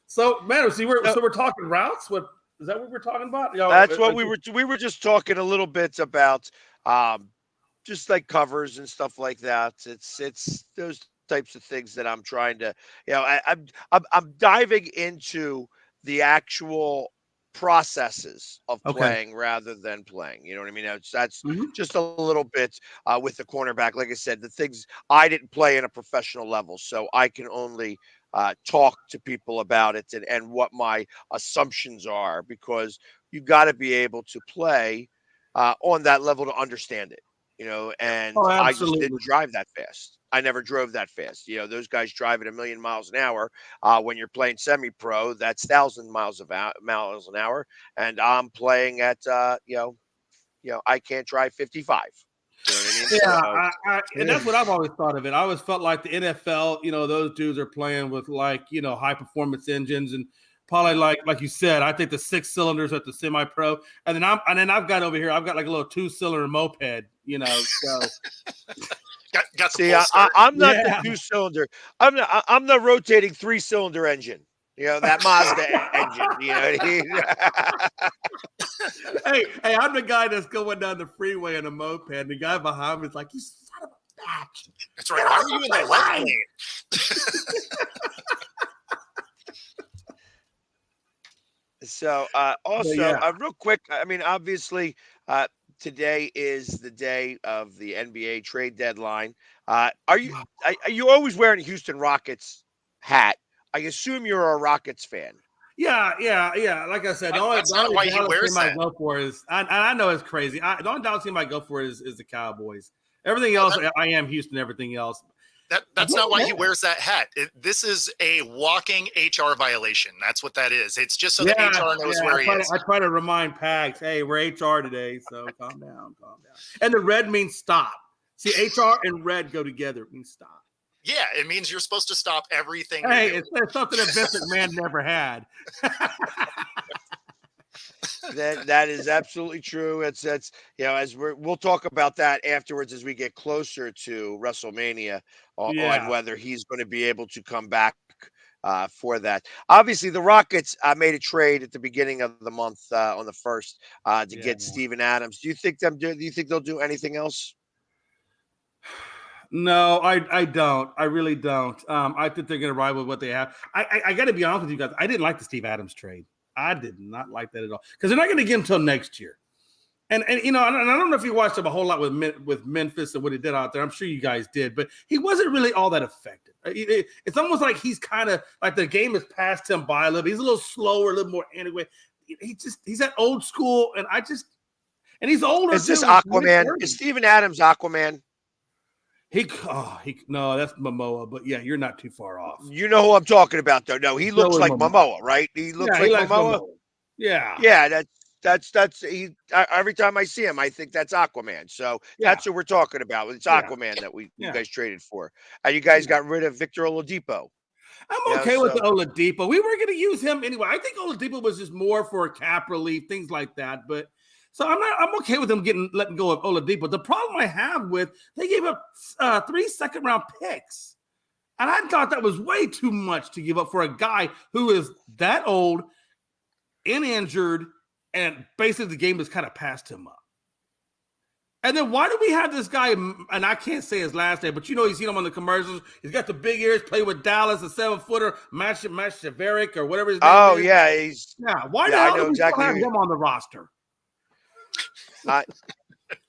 So, man, we're talking routes. What is that? What we're talking about? That's what we were just talking a little bit about, just like covers and stuff like that. It's those types of things that I'm trying to, I'm diving into the actual processes of playing rather than playing. You know what I mean? That's just a little bit with the cornerback. Like I said, the things I didn't play in a professional level, so I can only talk to people about it and what my assumptions are, because you got to be able to play on that level to understand it, and I just didn't drive that fast. I never drove that fast. Those guys drive at 1,000,000 miles an hour. When you're playing semi-pro, that's 1,000 miles an hour, and I'm playing at I can't drive 55. You know what I mean? Yeah, and that's what I've always thought of it. I always felt like the NFL, those dudes are playing with high performance engines, and probably like you said, I think the 6 cylinders at the semi-pro, and then I've got over here, I've got like a little 2-cylinder moped, So got see, I'm not the 2-cylinder. I'm the rotating 3-cylinder engine. That Mazda engine. You know what I mean? Hey, I'm the guy that's going down the freeway in a moped. The guy behind me is like, "You son of a bitch!" That's right. Why are you in the left lane? So, real quick, I mean, obviously, today is the day of the NBA trade deadline. Are you always wearing a Houston Rockets hat? I assume you're a Rockets fan. Yeah. Like I said, the only Dallas team I go for is I know it's crazy. The only Dallas team I go for is the Cowboys. Everything else, I am Houston. Everything else. That's not why he wears that hat. This is a walking HR violation. That's what that is. It's just so that HR knows where he is. I try to remind Pags, hey, we're HR today, so calm down. And the red means stop. See, HR and red go together. It means stop. Yeah, it means you're supposed to stop everything. Hey, it's something that Vince McMahon never had. That is absolutely true. It's as we'll talk about that afterwards as we get closer to WrestleMania on whether he's going to be able to come back for that. Obviously, the Rockets made a trade at the beginning of the month on the 1st to get Steven Adams. Do you think they'll do anything else? No, I don't. I really don't. I think they're going to ride with what they have. I got to be honest with you guys. I didn't like the Steve Adams trade. I did not like that at all because they're not going to get him until next year. And I don't know if you watched him a whole lot with Memphis and what he did out there. I'm sure you guys did, but he wasn't really all that effective. It's almost like he's kind of like the game has passed him by a little bit. He's a little slower, a little more anyway. He's that old school, and he's older. Is this Aquaman? Is Steven Adams Aquaman? No, that's Momoa, but yeah, you're not too far off. You know who I'm talking about, though. No, he looks like Momoa, right? He looks like Momoa. Yeah. Yeah, every time I see him, I think that's Aquaman. So Yeah, that's who we're talking about. It's yeah, Aquaman that you yeah. guys traded for, and you guys Yeah. got rid of Victor Oladipo. I'm okay with the Oladipo. We were going to use him anyway. I think Oladipo was just more for cap relief, things like that. But so I'm okay with them letting go of Oladipo. The problem I have with they gave up 3 second-round picks, and I thought that was way too much to give up for a guy who is that old and injured, and basically the game has kind of passed him up. And then why do we have this guy, and I can't say his last name, but you seen him on the commercials. He's got the big ears, play with Dallas, a 7-footer, Mashaveric or whatever his name is. Oh, yeah. Why the hell do we still have him on the roster?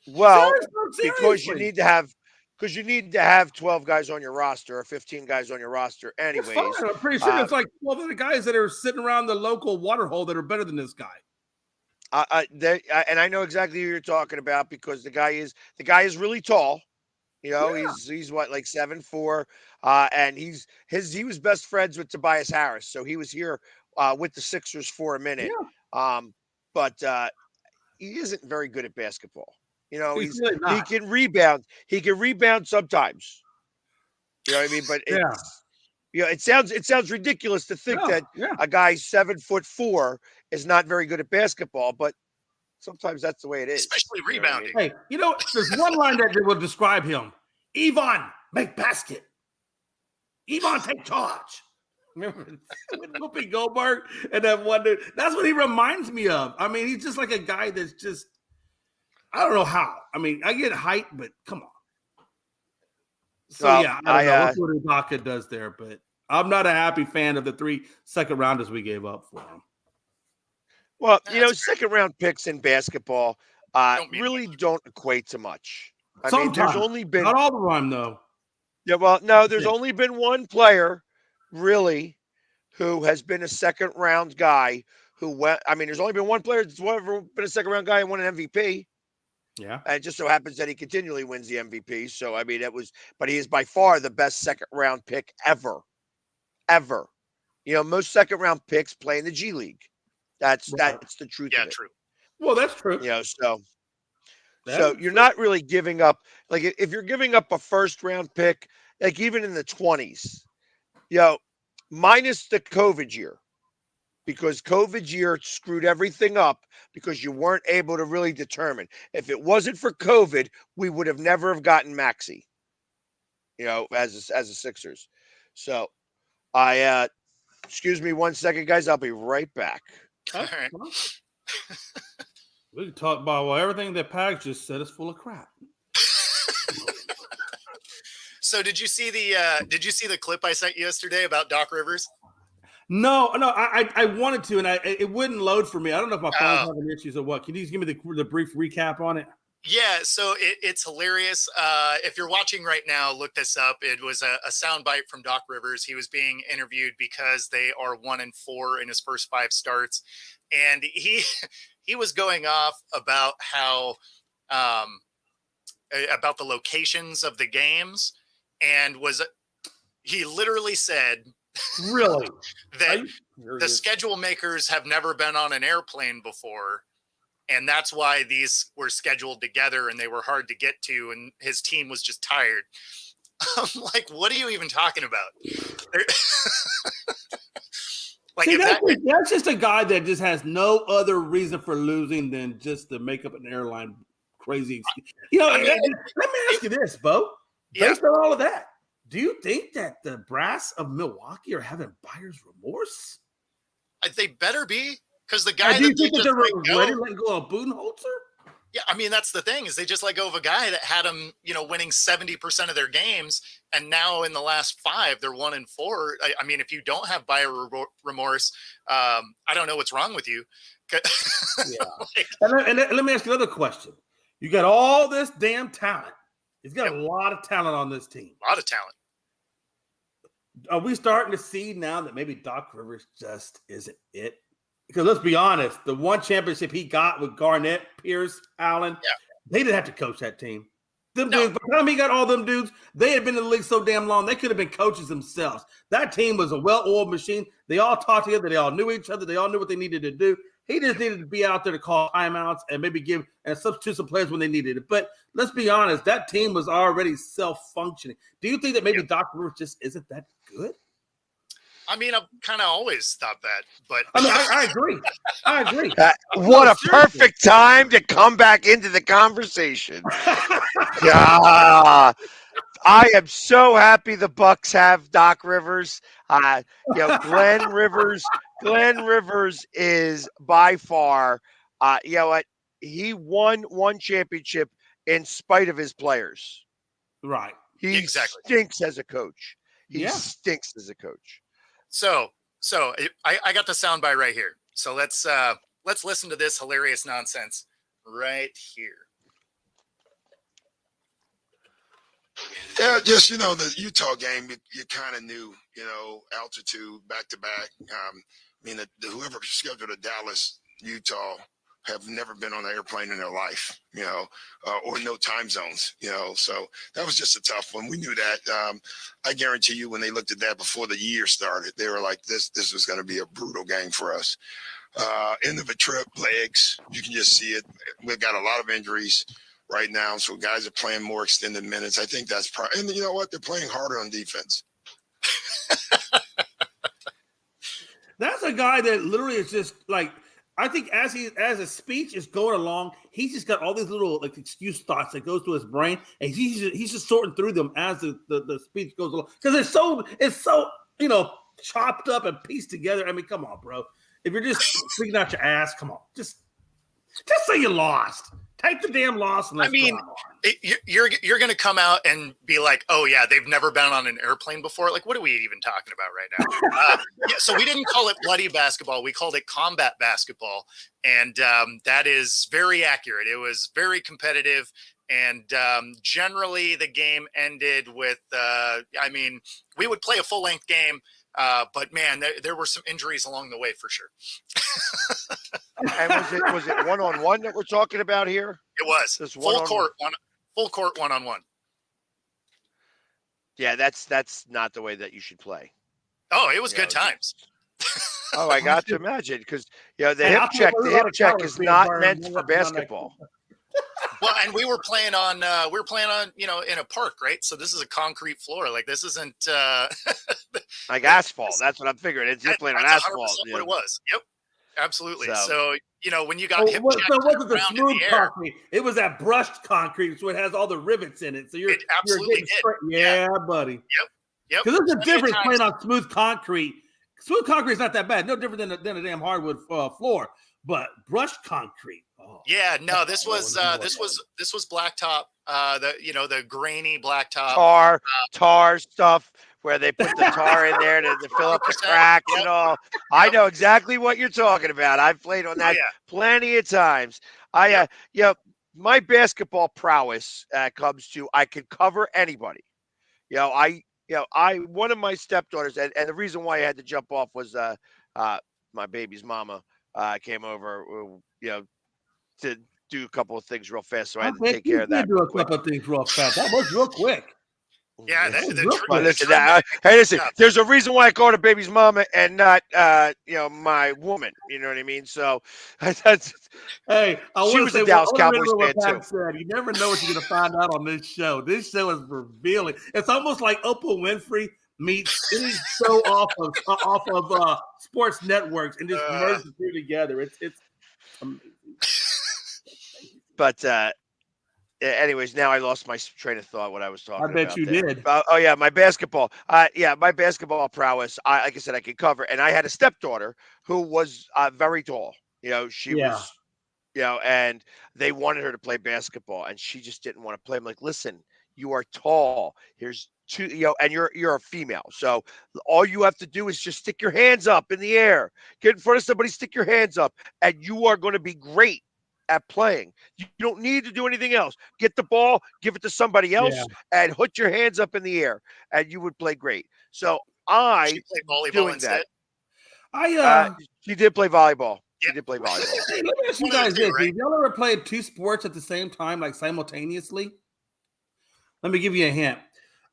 Well, Seriously. because you need to have 12 guys on your roster or 15 guys on your roster anyways. I'm pretty sure there's like 12 other guys that are sitting around the local water hole that are better than this guy. And I know exactly who you're talking about because the guy is really tall. He's what, like 7'4", and he was best friends with Tobias Harris, so he was here with the Sixers for a minute. Yeah. But he isn't very good at basketball. He's really not. He can rebound. He can rebound sometimes. You know what I mean? But it sounds ridiculous to think that a guy 7'4" is not very good at basketball, but sometimes that's the way it is. Especially rebounding. Hey, there's one line that will describe him. Yvonne, make basket. Yvonne, take charge. Remember with Whoopi Goldberg and that one dude? That's what he reminds me of. I mean, he's just like a guy that's just, I don't know how. I mean, I get height, but come on. So, I don't know what Ibaka does there, but I'm not a happy fan of the 3 second rounders we gave up for him. Well, second round picks in basketball really don't equate to much. I mean, there's only been not all the time though. Yeah, well, no, there's only been one player really who has been a second round guy who went. I mean, there's only been one player that's ever been a second round guy and won an MVP. Yeah, and it just so happens that he continually wins the MVP. So I mean, but he is by far the best second round pick ever. Most second round picks play in the G League. That's the truth. Yeah, of it. true. Well, that's true. So you're not really giving up. Like if you're giving up a first round pick, like even in the 20s, minus the COVID year, because COVID year screwed everything up because you weren't able to really determine. If it wasn't for COVID, we would have never have gotten Maxey, as a Sixers. So excuse me 1 second, guys. I'll be right back. All right. We can talk about everything that Pags just said is full of crap. So did you see the clip I sent you yesterday about Doc Rivers? No, I wanted to, and it wouldn't load for me. I don't know if my phone's having issues or what. Can you just give me the brief recap on it? Yeah, so it's hilarious. If you're watching right now, look this up. It was a soundbite from Doc Rivers. He was being interviewed because they are 1-4 in his first 5 starts, and he was going off about how about the locations of the games, and he literally said, really, that the schedule makers have never been on an airplane before. And that's why these were scheduled together and they were hard to get to. And his team was just tired. I'm like, what are you even talking about? That's just a guy that just has no other reason for losing than just to make up an airline crazy. Let me ask you this, Bo. Based on all of that, do you think that the brass of Milwaukee are having buyer's remorse? They better be. Because the guy do you think they're ready to let go of Budenholzer? Yeah, I mean, that's the thing, is they just let go of a guy that had them, winning 70% of their games, and now in the last 5, they're 1-4. I mean, if you don't have buyer remorse, I don't know what's wrong with you. Yeah. And let me ask you another question. You got all this damn talent. He's got a lot of talent on this team. A lot of talent. Are we starting to see now that maybe Doc Rivers just isn't it? Because let's be honest, the one championship he got with Garnett, Pierce, Allen, they didn't have to coach that team. Dudes, by the time he got all them dudes, they had been in the league so damn long, they could have been coaches themselves. That team was a well-oiled machine. They all talked together. They all knew each other. They all knew what they needed to do. He just needed to be out there to call timeouts and maybe give and substitute some players when they needed it. But let's be honest, that team was already self-functioning. Do you think that maybe Doc Rivers just isn't that good? I mean, I've kind of always thought that, but I mean, I agree. I agree. What a perfect time to come back into the conversation. Yeah. I am so happy the Bucks have Doc Rivers. Glenn Rivers is by far, you know what? He won one championship in spite of his players. Right. He stinks as a coach. He stinks as a coach. So I got the soundbite right here. So let's listen to this hilarious nonsense right here. Yeah, just, the Utah game, you kind of knew, altitude back to back. Whoever scheduled a Dallas, Utah have never been on an airplane in their life, or no time zones, so that was just a tough one. We knew that. I guarantee you when they looked at that before the year started, they were like, this was going to be a brutal game for us. End of a trip, legs, you can just see it. We've got a lot of injuries right now, so guys are playing more extended minutes. I think that's and you know what? They're playing harder on defense. That's a guy that literally is just like, I think as his speech is going along, he's just got all these little excuse thoughts that goes through his brain, and he's just sorting through them as the speech goes along, because it's so chopped up and pieced together. I mean, come on, bro. If you're just speaking out your ass, come on, just say you lost. Take the damn loss and let's go on. You're going to come out and be like, oh, yeah, they've never been on an airplane before. Like, what are we even talking about right now? So we didn't call it bloody basketball. We called it combat basketball. And that is very accurate. It was very competitive. And generally, the game ended with, we would play a full-length game. But man, there were some injuries along the way for sure. And was it one-on-one that we're talking about here? It was full court one-on-one. Yeah, that's not the way that you should play. Oh, it was good times. Oh, I got to imagine, because the hip check is not meant for basketball. Well, and we were playing on in a park, right? So this is a concrete floor. Like, this isn't like asphalt. That's what I'm figuring. You're playing on asphalt. What it was. Yep, absolutely. So when you got hip check, wasn't the smooth concrete. It was that brushed concrete, so it has all the rivets in it. So you're absolutely yeah, buddy. Yep. Because there's a difference playing on smooth concrete. Smooth concrete is not that bad. No different than a damn hardwood floor. But brushed concrete. Oh. Yeah, no, this was blacktop. The grainy blacktop tar stuff where they put the tar in there to fill up the cracks and all. I know exactly what you're talking about. I've played on that plenty of times. My basketball prowess comes to I can cover anybody. One of my stepdaughters, and the reason why I had to jump off was my baby's mama came over, to do a couple of things real fast, so I had to take care of that. Do a couple of things real fast. That was real quick. Yeah, listen. There's a reason why I called her baby's mama and not, my woman. You know what I mean? So, hey, she was a Dallas Cowboys fan too. Said, you never know what you're gonna find out on this show. This show is revealing. It's almost like Oprah Winfrey meets any show off of sports networks and just merge the two together. It's amazing. But anyways, now I lost my train of thought. What I was talking about. I bet you did. Oh yeah, my basketball. My basketball prowess. Like I said, I could cover. And I had a stepdaughter who was very tall. She was. And they wanted her to play basketball, and she just didn't want to play. I'm like, listen, you are tall. Here's two. And you're a female, so all you have to do is just stick your hands up in the air, get in front of somebody, stick your hands up, and you are going to be great at playing. You don't need to do anything else. Get the ball, give it to somebody else, and put your hands up in the air, and you would play great. So she played volleyball instead. She did play volleyball. Yeah. She did play volleyball. Hey, let me ask you guys this: have y'all ever played two sports at the same time, like simultaneously? Let me give you a hint.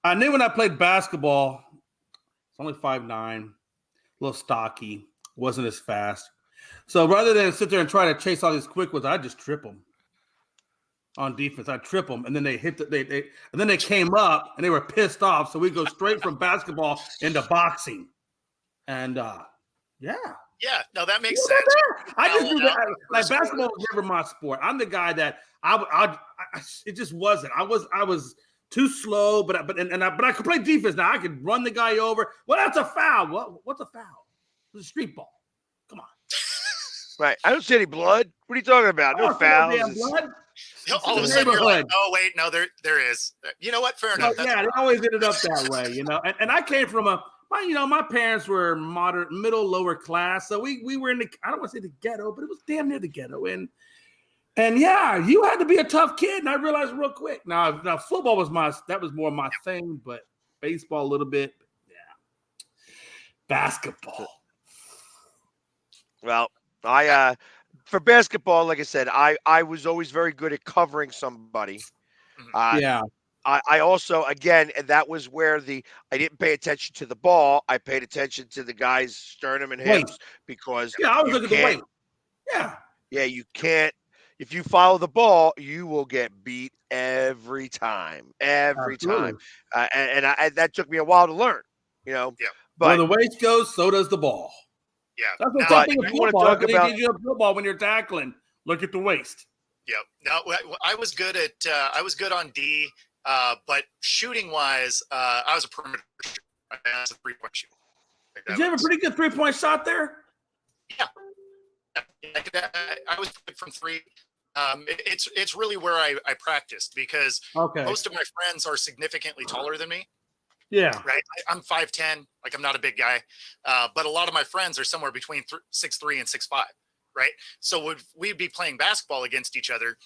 I knew when I played basketball, it's only 5'9", a little stocky, wasn't as fast. So rather than sit there and try to chase all these quick ones, I just trip them on defense. I trip them, and then they hit and then they came up and they were pissed off. So we go straight from basketball into boxing, and yeah. Yeah, no, that makes sense. I just do that. Like basketball was never my sport. I'm the guy that it just wasn't. I was too slow, but I could play defense. Now I could run the guy over. Well, that's a foul. What's a foul? It's a street ball. Come on. Right. I don't see any blood. What are you talking about? No fouls. Blood. All of a sudden, you're like, oh, wait, no, there is. You know what? Fair enough. Yeah, they always ended up that way, you know. And I came from my parents were moderate, middle, lower class. So we were in I don't want to say the ghetto, but it was damn near the ghetto. And yeah, you had to be a tough kid. And I realized real quick. Now football was more my thing, but baseball a little bit. Yeah. Basketball. Well, for basketball, like I said, I was always very good at covering somebody. Yeah. I also, again, and that was where I didn't pay attention to the ball. I paid attention to the guy's sternum and hips because I was looking at the weight. Yeah, you can't. If you follow the ball, you will get beat every time. And that took me a while to learn, you know. Yeah. But where the waist goes, so does the ball. Yeah. That's the same thing with football. They give you a football when you're tackling. Look at the waist. Yep. No, I was good on D. But shooting wise, I was a perimeter shooter. I was a 3-point shooter. Did you have a pretty good 3-point shot there? Yeah. I was good from 3. It's really where I practiced because most of my friends are significantly taller than me. Yeah. Right. I'm 5'10", like I'm not a big guy. But a lot of my friends are somewhere between 6'3" and 6'5". Right. So we'd be playing basketball against each other,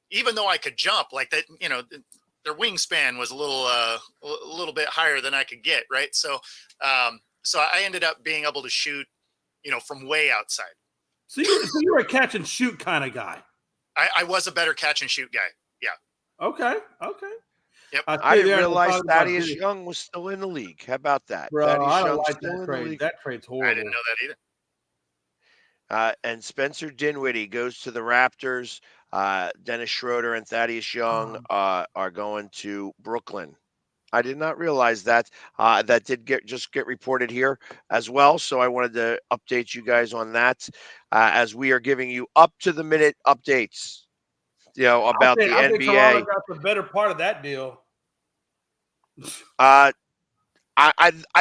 even though I could jump like that, you know, their wingspan was a little bit higher than I could get. Right. So I ended up being able to shoot, you know, from way outside. So you were a catch and shoot kind of guy. I was a better catch and shoot guy. Yeah. Okay. Yep. I didn't realize Thaddeus Young was still in the league. How about that? Bro, Thaddeus I don't Young's like that trade. That trade's horrible. I didn't know that either. And Spencer Dinwiddie goes to the Raptors. Dennis Schroeder and Thaddeus Young are going to Brooklyn. I did not realize that. That did get reported here as well. So I wanted to update you guys on that as we are giving you up to the minute updates. You know about the NBA. I think Toronto got the better part of that deal. I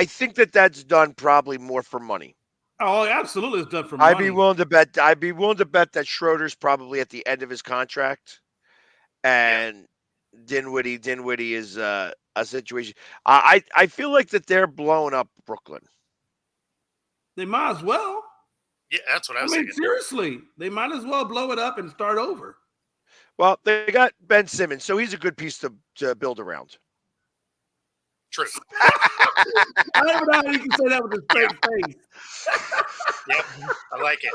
think that's done probably more for money. Oh, absolutely, it's done for money. I'd be willing to bet that Schroeder's probably at the end of his contract, and Dinwiddie is a situation. I feel like that they're blowing up Brooklyn. They might as well. Yeah, that's what I was thinking. Seriously, they might as well blow it up and start over. Well, they got Ben Simmons, so he's a good piece to build around. True. I don't know how you can say that with a straight face. Yep, I like it.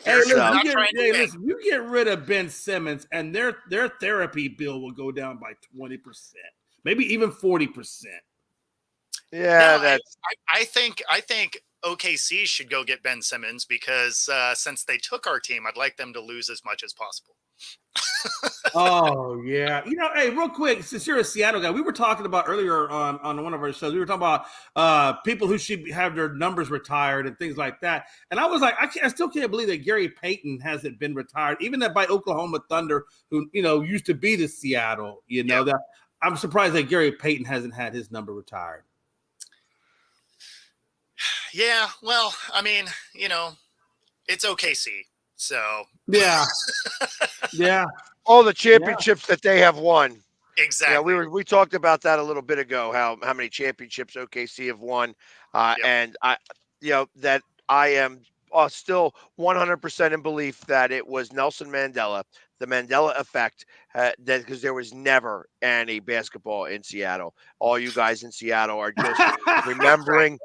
Hey, listen, you get rid of Ben Simmons, and their therapy bill will go down by 20%, maybe even 40%. Yeah, no, I think OKC should go get Ben Simmons because since they took our team, I'd like them to lose as much as possible. Oh yeah, you know, hey, real quick, since you're a Seattle guy, we were talking about earlier on one of our shows. We were talking about people who should have their numbers retired and things like that. And I was like, I still can't believe that Gary Payton hasn't been retired, even that by Oklahoma Thunder, who used to be the Seattle. That I'm surprised that Gary Payton hasn't had his number retired. Yeah, well, I mean, it's OKC, so yeah. All the championships that they have won. Exactly. Yeah, we talked about that a little bit ago. How many championships OKC have won, and I am still 100% in belief that it was Nelson Mandela, the Mandela effect, because there was never any basketball in Seattle. All you guys in Seattle are just remembering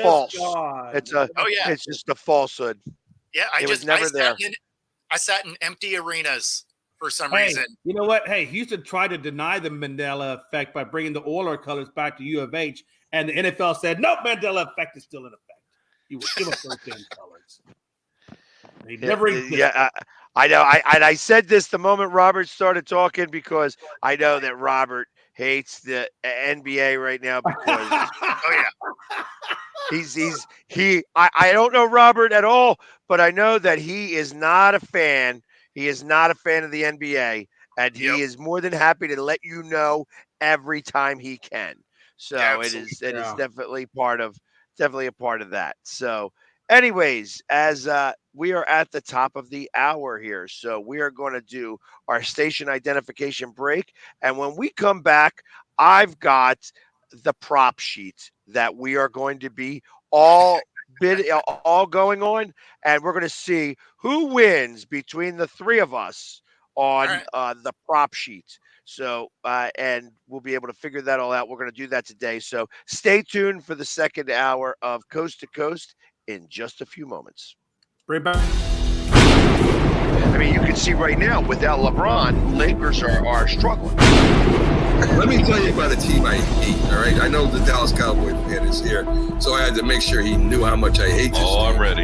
false. It's just a falsehood. Yeah, I sat in empty arenas for some reason. You know what? Hey, Houston tried to deny the Mandela effect by bringing the Oiler colors back to U of H, and the NFL said, nope, Mandela effect is still in effect. He will give us those damn colors. They never exist. Yeah, I know. I said this the moment Robert started talking because I know that Robert hates the NBA right now because Oh yeah. I don't know Robert at all, but I know that he is not a fan. He is not a fan of the NBA, and Yep. he is more than happy to let you know every time he can. So it is definitely definitely a part of that. So anyways, as we are at the top of the hour here, so we are going to do our station identification break, and when we come back, I've got the prop sheet that we are going to be all all going on, and we're going to see who wins between the three of us All on right. the prop sheet. So, and we'll be able to figure that all out. We're going to do that today. So, stay tuned for the second hour of Coast to Coast in just a few moments. Right back. I mean, you can see right now, without LeBron, Lakers are struggling. Let me tell you about a team I hate, all right? I know the Dallas Cowboy fan is here, so I had to make sure he knew how much I hate this Oh, I'm team. ready.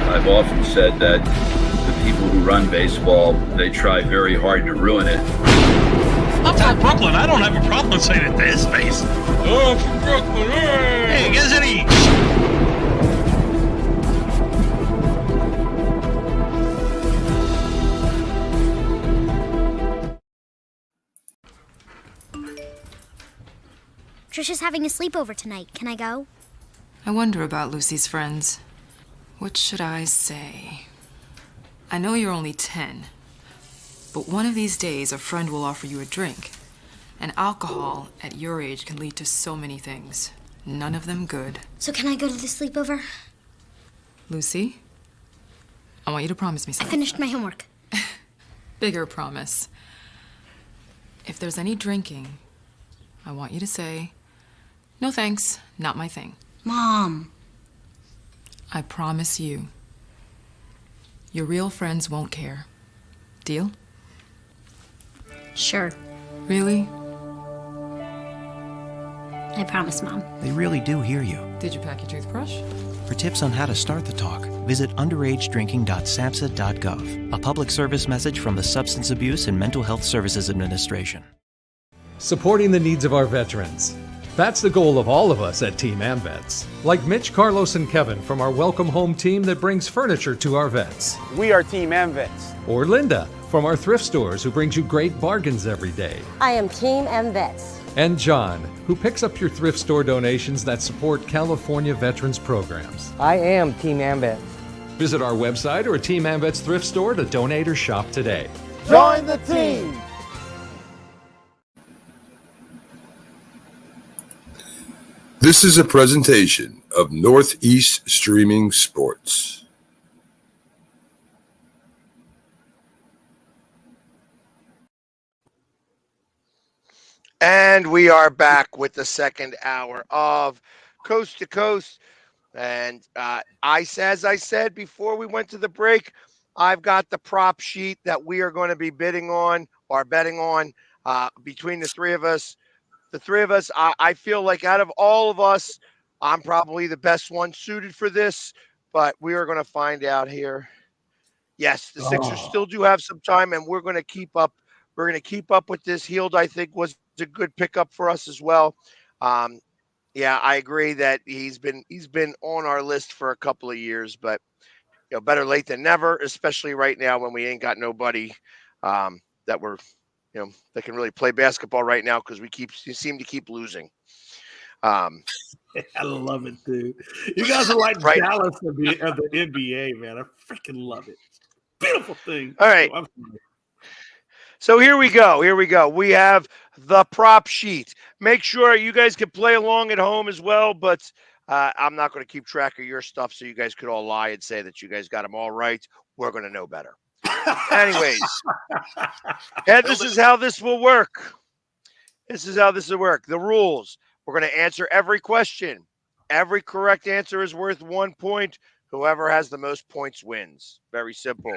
I've often said that the people who run baseball, they try very hard to ruin it. I'm from Brooklyn. I don't have a problem saying it to his face. Oh, from Brooklyn. Hey, get us any. Trisha's having a sleepover tonight. Can I go? I wonder about Lucy's friends. What should I say? I know you're only 10, but one of these days a friend will offer you a drink. And alcohol at your age can lead to so many things. None of them good. So can I go to the sleepover? Lucy, I want you to promise me I something. finished my homework. Bigger promise. If there's any drinking, I want you to say, "No thanks, not my thing." Mom. I promise you. Your real friends won't care. Deal? Sure. Really? I promise, Mom. They really do hear you. Did you pack your toothbrush? For tips on how to start the talk, visit underagedrinking.samhsa.gov, a public service message from the Substance Abuse and Mental Health Services Administration. Supporting the needs of our veterans. That's the goal of all of us at Team AmVets. Like Mitch, Carlos, and Kevin from our Welcome Home team that brings furniture to our vets. We are Team AmVets. Or Linda from our thrift stores who brings you great bargains every day. I am Team AmVets. And John, who picks up your thrift store donations that support California veterans programs. I am Team AmVets. Visit our website or Team AmVets thrift store to donate or shop today. Join the team! This is a presentation of Northeast Streaming Sports. And we are back with the second hour of Coast to Coast. And as I said before we went to the break, I've got the prop sheet that we are going to be betting on between the three of us. The three of us, I feel like out of all of us, I'm probably the best one suited for this, but we are going to find out here. Yes, the Sixers still do have some time, and we're going to keep up. We're going to keep up with this. Hield, I think, was a good pickup for us as well. Yeah, I agree that he's been on our list for a couple of years, but better late than never, especially right now when we ain't got nobody that we're that can really play basketball right now because we seem to keep losing. I love it, dude. You guys are like right. Dallas of the NBA, man. I freaking love it. Beautiful thing. All right. So here we go. We have the prop sheet. Make sure you guys can play along at home as well, but I'm not going to keep track of your stuff so you guys could all lie and say that you guys got them all right. We're going to know better. Anyways, and this is how this will work. The rules. We're going to answer every question. Every correct answer is worth 1 point. Whoever has the most points wins. Very simple.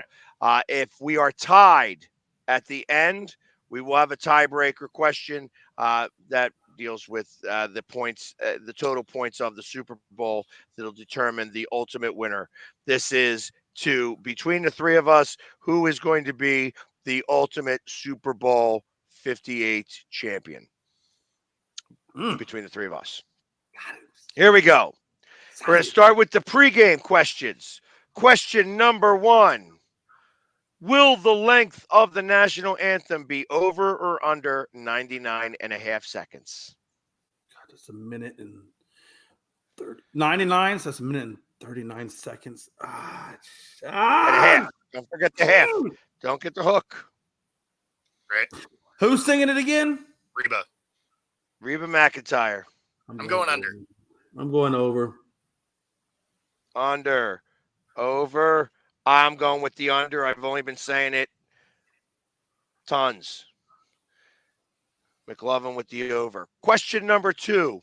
If we are tied at the end, we will have a tiebreaker question that deals with the points, the total points of the Super Bowl that'll determine the ultimate winner. This is between the three of us, who is going to be the ultimate Super Bowl 58 champion. Between the three of us. Here we go. We're going to start with the pregame questions. Question number 1. Will the length of the national anthem be over or under 99 and a half seconds? God, it's a minute and 30. 99, so that's a minute and 39 seconds. And a half. Don't forget the half. Don't get the hook. Right. Who's singing it again? Reba McEntire. I'm going under. I'm going over. Under. Over. I'm going with the under. I've only been saying it tons. McLovin with the over. Question number 2.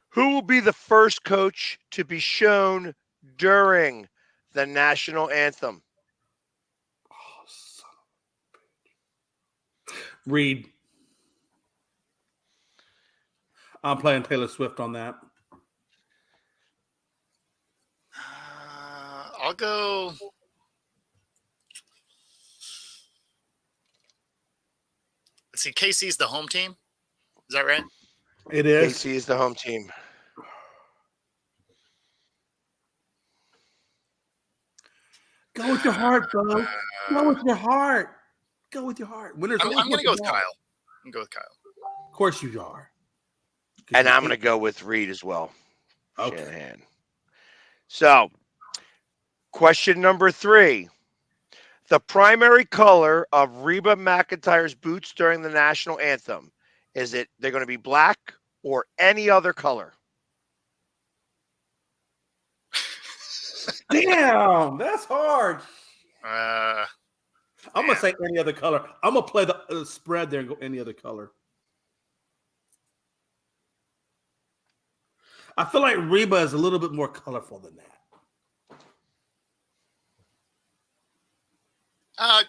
Who will be the first coach to be shown during the national anthem? Reed. I'm playing Taylor Swift on that. I'll go. Let's see. KC's the home team. Is that right? It is. KC is the home team. Go with your heart, bro. Go with your heart. Go with your heart. I'm going to go with Kyle. I'm going to go with Kyle. Of course you are. And I'm going to go with Reed as well. Okay. Shanahan. So, question number 3. The primary color of Reba McEntire's boots during the national anthem, they're going to be black or any other color? Damn, that's hard. I'm going to say any other color. I'm going to play the spread there and go any other color. I feel like Reba is a little bit more colorful than that.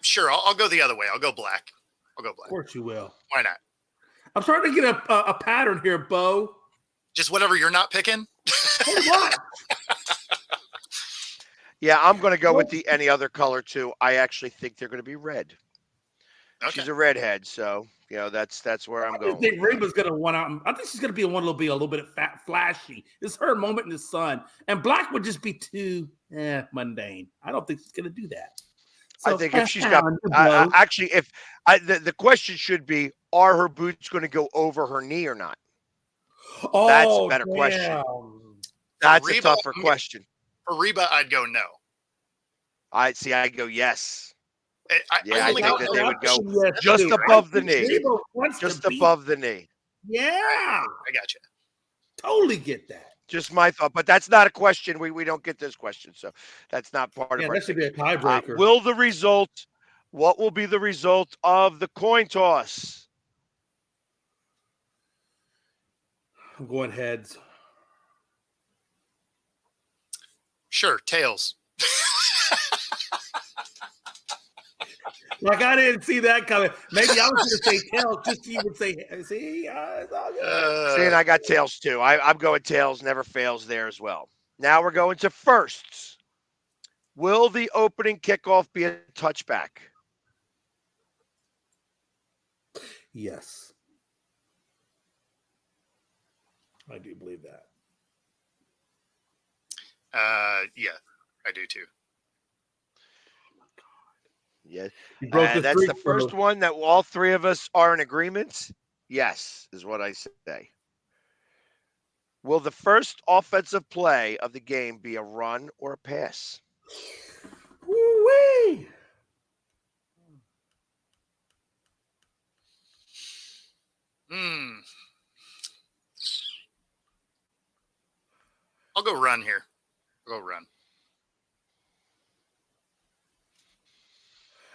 Sure. I'll go the other way. I'll go black. Of course you will. Why not? I'm starting to get a pattern here, Bo. Just whatever you're not picking? What? Yeah, I'm going to go with the any other color too. I actually think they're going to be red. Okay. She's a redhead, so that's where I'm going. I think Reba's going to want out. I think she's going to be a little bit flashy. It's her moment in the sun, and black would just be too mundane. I don't think she's going to do that. So, I think if she's got the question should be: are her boots going to go over her knee or not? Oh, that's a better question. That's a tougher question. For Reba, I'd go no. I go yes. I think that they would go yes, just too, above right? the knee. Just above the knee. Yeah. I got you. Totally get that. Just my thought, but that's not a question. We don't get this question, so that's not part of our. That should be a tiebreaker. What will be the result of the coin toss? I'm going heads. Sure, tails. Like I didn't see that coming. Maybe I was going to say tails, just so you would say. See, it's all good. See, and I got tails too. I'm going tails. Never fails there as well. Now we're going to firsts. Will the opening kickoff be a touchback? Yes, I do believe that. Yeah, I do too. Yeah, that's the first one that all three of us are in agreement. Yes, is what I say. Will the first offensive play of the game be a run or a pass? Woo-wee. I'll go run here. I'll go run.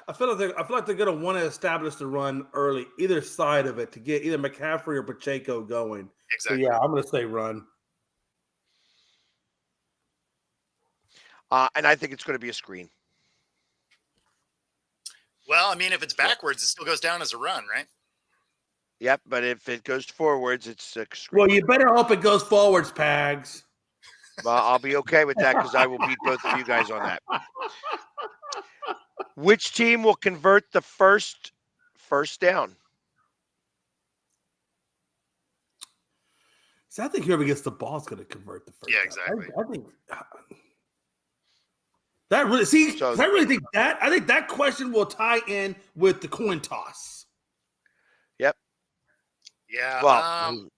I feel like they're going to want to establish the run early, either side of it, to get either McCaffrey or Pacheco going. Exactly. So yeah, I'm going to say run. And I think it's going to be a screen. Well, I mean, if it's backwards, it still goes down as a run, right? Yep, but if it goes forwards, it's Well, you better hope it goes forwards, Pags. Well, I'll be okay with that because I will beat both of you guys on that. Which team will convert the first down? So I think whoever gets the ball is going to convert the first. Yeah, down. exactly. I think that really. See, I really think that. I think that question will tie in with the coin toss. Yep. Yeah. Well,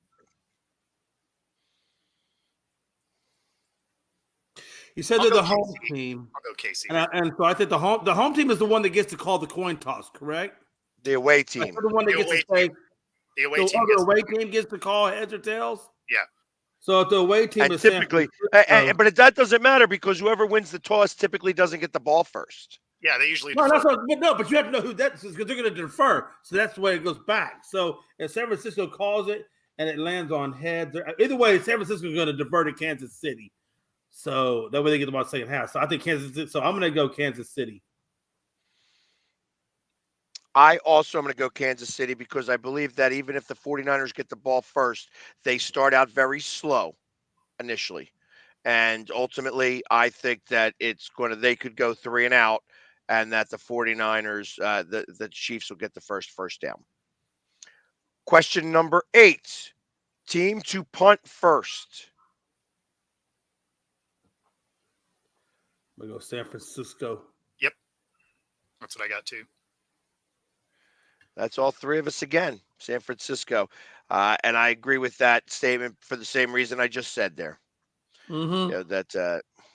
you said they're the home team. I'll go KC. And so I think the home team is the one that gets to call the coin toss, correct? The away team. The one that gets to say. The away team. The away team gets to call heads or tails. Yeah. So if the away team and is typically, but that doesn't matter because whoever wins the toss typically doesn't get the ball first. Yeah, they usually no, defer. but you have to know who that is because they're going to defer. So that's the way it goes back. So if San Francisco calls it and it lands on heads, either way, San Francisco is going to defer to Kansas City. So that way they get the ball second half. So I think Kansas City. So I'm going to go Kansas City. I also am going to go Kansas City because I believe that even if the 49ers get the ball first, they start out very slow initially. And ultimately, I think that they could go 3 and out and that the 49ers, the Chiefs will get the first down. Question number 8, team to punt first. I'm going to go San Francisco. Yep. That's what I got too. That's all 3 of us again, San Francisco. And I agree with that statement for the same reason I just said there. Mm-hmm. You know,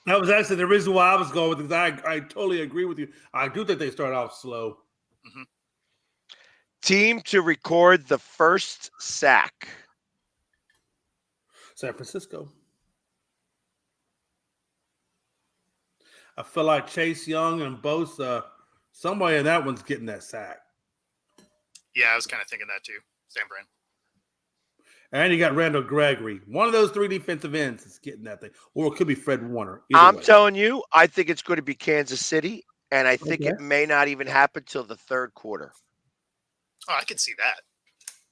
that was actually the reason why I was going with it. I totally agree with you. I do think they start off slow. Mm-hmm. Team to record the first sack. San Francisco. I feel like Chase Young and Bosa, somebody in that one's getting that sack. Yeah, I was kind of thinking that too. San Fran. And you got Randall Gregory. One of those 3 defensive ends is getting that thing. Or it could be Fred Warner. I'm telling you, I think it's going to be Kansas City, and I think it may not even happen till the 3rd quarter. Oh, I could see that.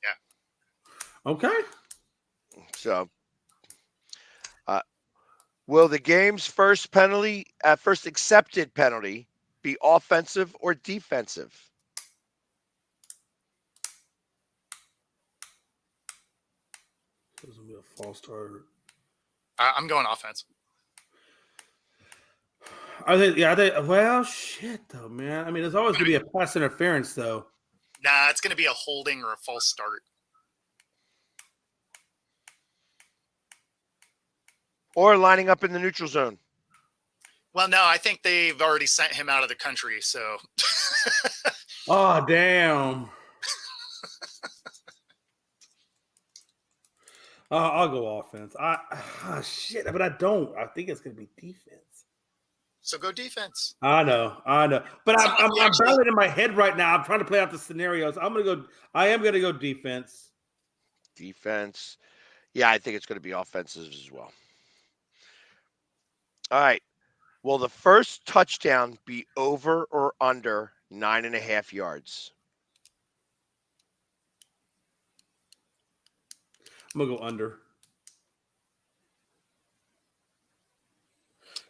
Yeah. Okay. So, will the game's first accepted penalty be offensive or defensive? This will be a false start. I'm going offense. I think, well, shit, though, man. I mean, there's always going to be a pass interference, though. Nah, it's going to be a holding or a false start. Or lining up in the neutral zone. Well, no, I think they've already sent him out of the country, so. Oh, damn. I'll go offense. Shit, but I don't. I think it's going to be defense. So go defense. I know. But I'm battling in my head right now. I'm trying to play out the scenarios. I am going to go defense. Defense. Yeah, I think it's going to be offensive as well. All right. Will the first touchdown be over or under 9.5 yards? I'm going to go under.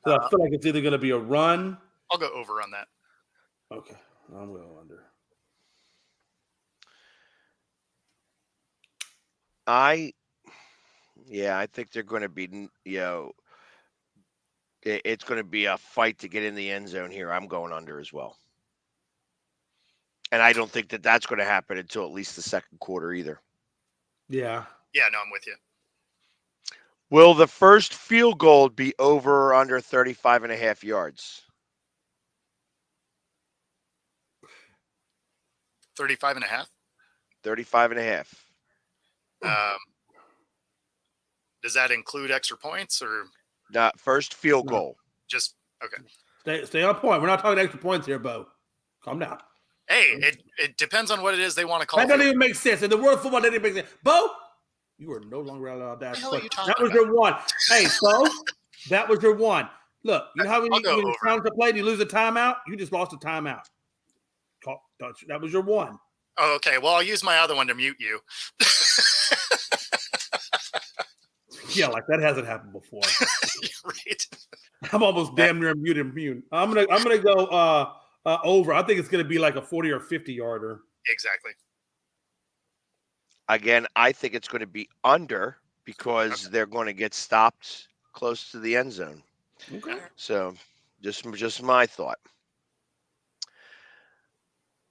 So I feel like it's either going to be a run. I'll go over on that. Okay. I'm going under. I think they're going to be, it's going to be a fight to get in the end zone here. I'm going under as well. And I don't think that that's going to happen until at least the 2nd quarter either. Yeah. Yeah, no, I'm with you. Will the first field goal be over or under 35.5 yards? 35.5? 35.5. Does that include extra points or? First field goal. Just, okay. Stay on point. We're not talking extra points here, Bo. Calm down. Hey, it depends on what it is they want to call. That doesn't even make sense. In the world of football, that didn't make sense. Bo, you are no longer allowed that. That was your one. Hey, Bo, that was your one. Look, you know how when you time to play and you lose a timeout? You just lost a timeout. That was your one. Oh, okay. Well, I'll use my other one to mute you. Yeah, like that hasn't happened before. Right. I'm almost damn near immune. I'm gonna go over. I think it's gonna be like a 40 or 50 yarder. Exactly. Again, I think it's going to be under because they're going to get stopped close to the end zone. Okay. So, just my thought.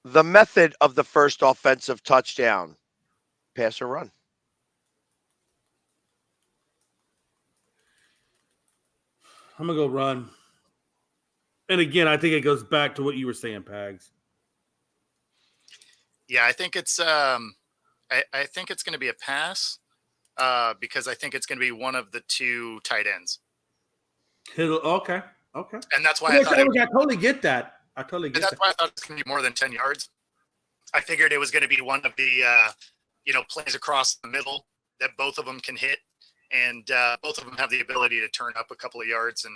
The method of the first offensive touchdown, pass or run. I'm gonna go run. And again, I think it goes back to what you were saying, Pags. Yeah, I think it's I think it's going to be a pass because I think it's going to be one of the two tight ends. Okay. And that's why I totally get that. I totally get that's that. why I thought it's going to be more than 10 yards. I figured it was going to be one of the plays across the middle that both of them can hit, and both of them have the ability to turn up a couple of yards, and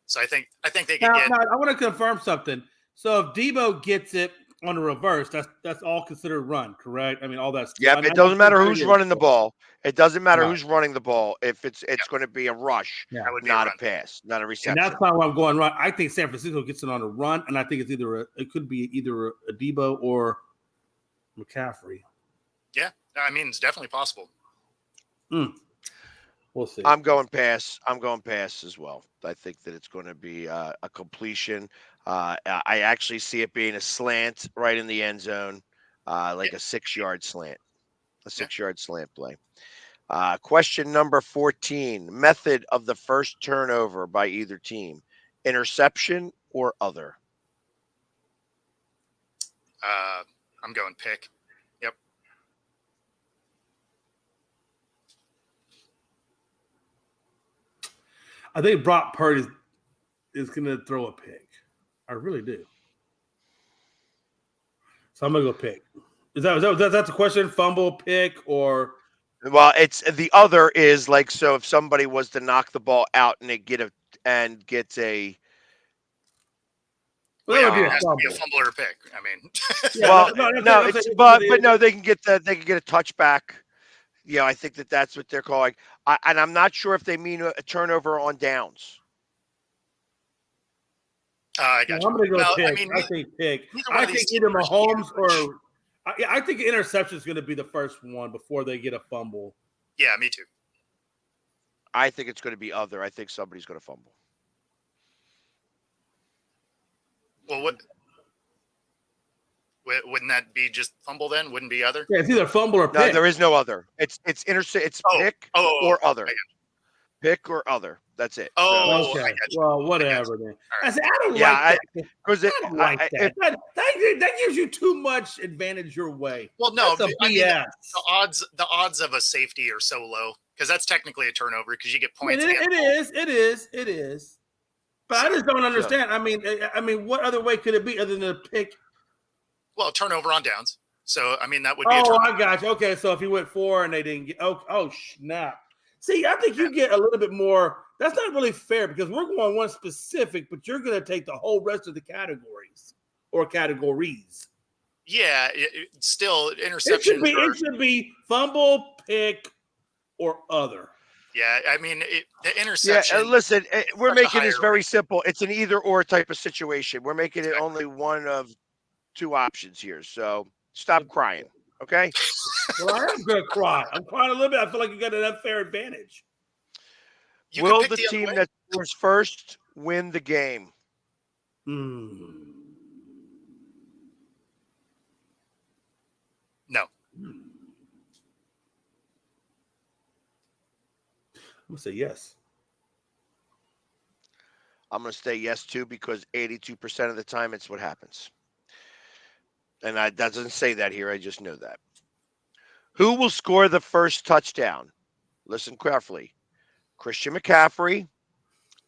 so I think they can get. Now, I want to confirm something. So if Debo gets it on the reverse, that's all considered run, correct? I mean, all that's It doesn't matter who's running the ball. It doesn't matter who's running the ball. If it's going to be a rush, not a pass, not a reception. And that's why I'm going run. I think San Francisco gets it on a run, and I think it's it could be either a Debo or McCaffrey. Yeah, I mean, it's definitely possible. We'll see. I'm going pass as well. I think that it's going to be a completion. I actually see it being a slant right in the end zone, like a 6-yard slant, a 6-yard slant play. Question number 14, method of the first turnover by either team, interception or other. I'm going pick. Yep. I think Brock Purdy is going to throw a pick. I really do. So I'm going to go pick. Is that the question? Fumble, pick, or? Well, it's the other is like, so if somebody was to knock the ball out and they gets a. Well, yeah, it has to be a fumble or a pick. I mean, no, they can get a touchback. I think that's what they're calling. And I'm not sure if they mean a turnover on downs. I got you. I'm going to go pick. I mean, I think pick. I think either Mahomes or I think interception is going to be the first one before they get a fumble. Yeah, me too. I think it's going to be other. I think somebody's going to fumble. Well, wouldn't that be just fumble then? Wouldn't be other? Yeah, it's either fumble or pick. No, there is no other. It's pick or other. Pick or other. That's it. Oh, okay. Well, whatever then. Right. I don't like that. Because I don't like that. That gives you too much advantage your way. Well, no, that's I mean, the odds of a safety are so low because that's technically a turnover because you get points. It is. But I just don't understand. I mean, what other way could it be other than a pick? Well, turnover on downs. So I mean, that would be. I got you. Okay, so if he went 4 and they didn't get, oh snap. See, I think you get a little bit more. That's not really fair because we're going one specific, but you're going to take the whole rest of the categories or categories. Yeah, still interception. It should be fumble, pick, or other. Yeah, I mean the interception. Yeah, listen, we're making this very simple. It's an either or type of situation. We're making it only one of 2 options here. So stop crying, okay? Well, I am going to cry. I'm crying a little bit. I feel like you got an unfair advantage. Will the team that scores first win the game? No. I'm going to say yes. I'm going to say yes, too, because 82% of the time it's what happens. And that doesn't say that here. I just know that. Who will score the first touchdown? Listen carefully. Christian McCaffrey,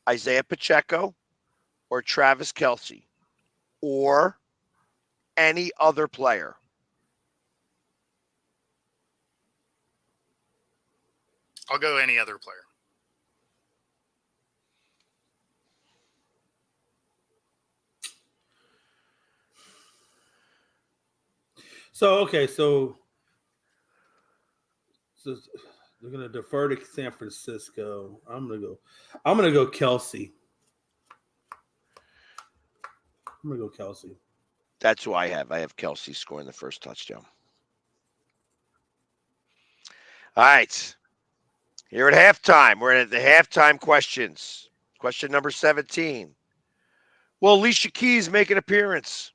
Isaiah Pacheco, or Travis Kelce, or any other player? I'll go any other player. So they're gonna defer to San Francisco. I'm gonna go Kelsey. I'm gonna go Kelsey. That's who I have. I have Kelsey scoring the first touchdown. All right. Here at halftime, we're at the halftime questions. Question number 17. Will Alicia Keys make an appearance?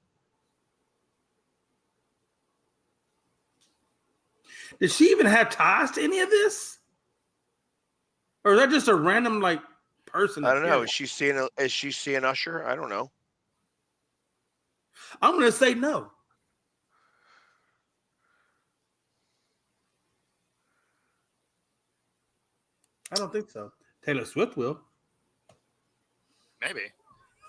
Did she even have ties to any of this? Or is that just a random person? I don't know. Is she seeing Usher? I don't know. I'm gonna say no. I don't think so. Taylor Swift will. Maybe.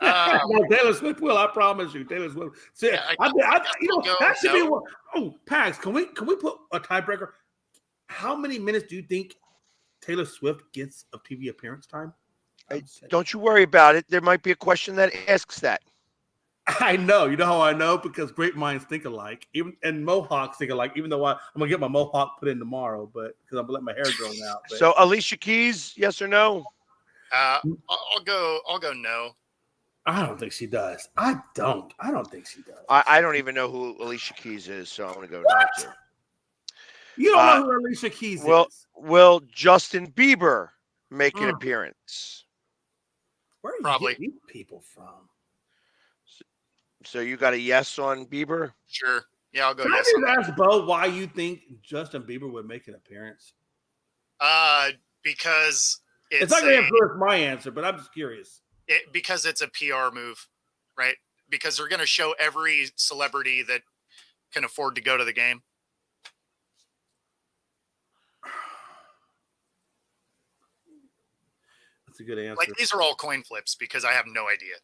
No, Taylor Swift will. I promise you, Taylor Swift. See, that should be one. Oh, Pax, can we put a tiebreaker? How many minutes do you think Taylor Swift gets of TV appearance time? Don't you worry about it. There might be a question that asks that. I know. You know how I know? Because great minds think alike. And Mohawks think alike. Even though I'm gonna get my Mohawk put in tomorrow, but because I'm gonna let my hair grow out. But. So Alicia Keys, yes or no? I'll go no. I don't think she does. I don't think she does. I don't even know who Alicia Keys is, so I'm going to go no too. You don't know who Alicia Keys is? Will Justin Bieber make an appearance? Where are you getting people from? So you got a yes on Bieber? Sure. Yeah, I'll go Can yes. I just ask Bo why you think Justin Bieber would make an appearance? Because it's not going to influence my answer, but I'm just curious. Because it's a PR move, right? Because they're going to show every celebrity that can afford to go to the game. That's a good answer. Like these are all coin flips because I have no idea.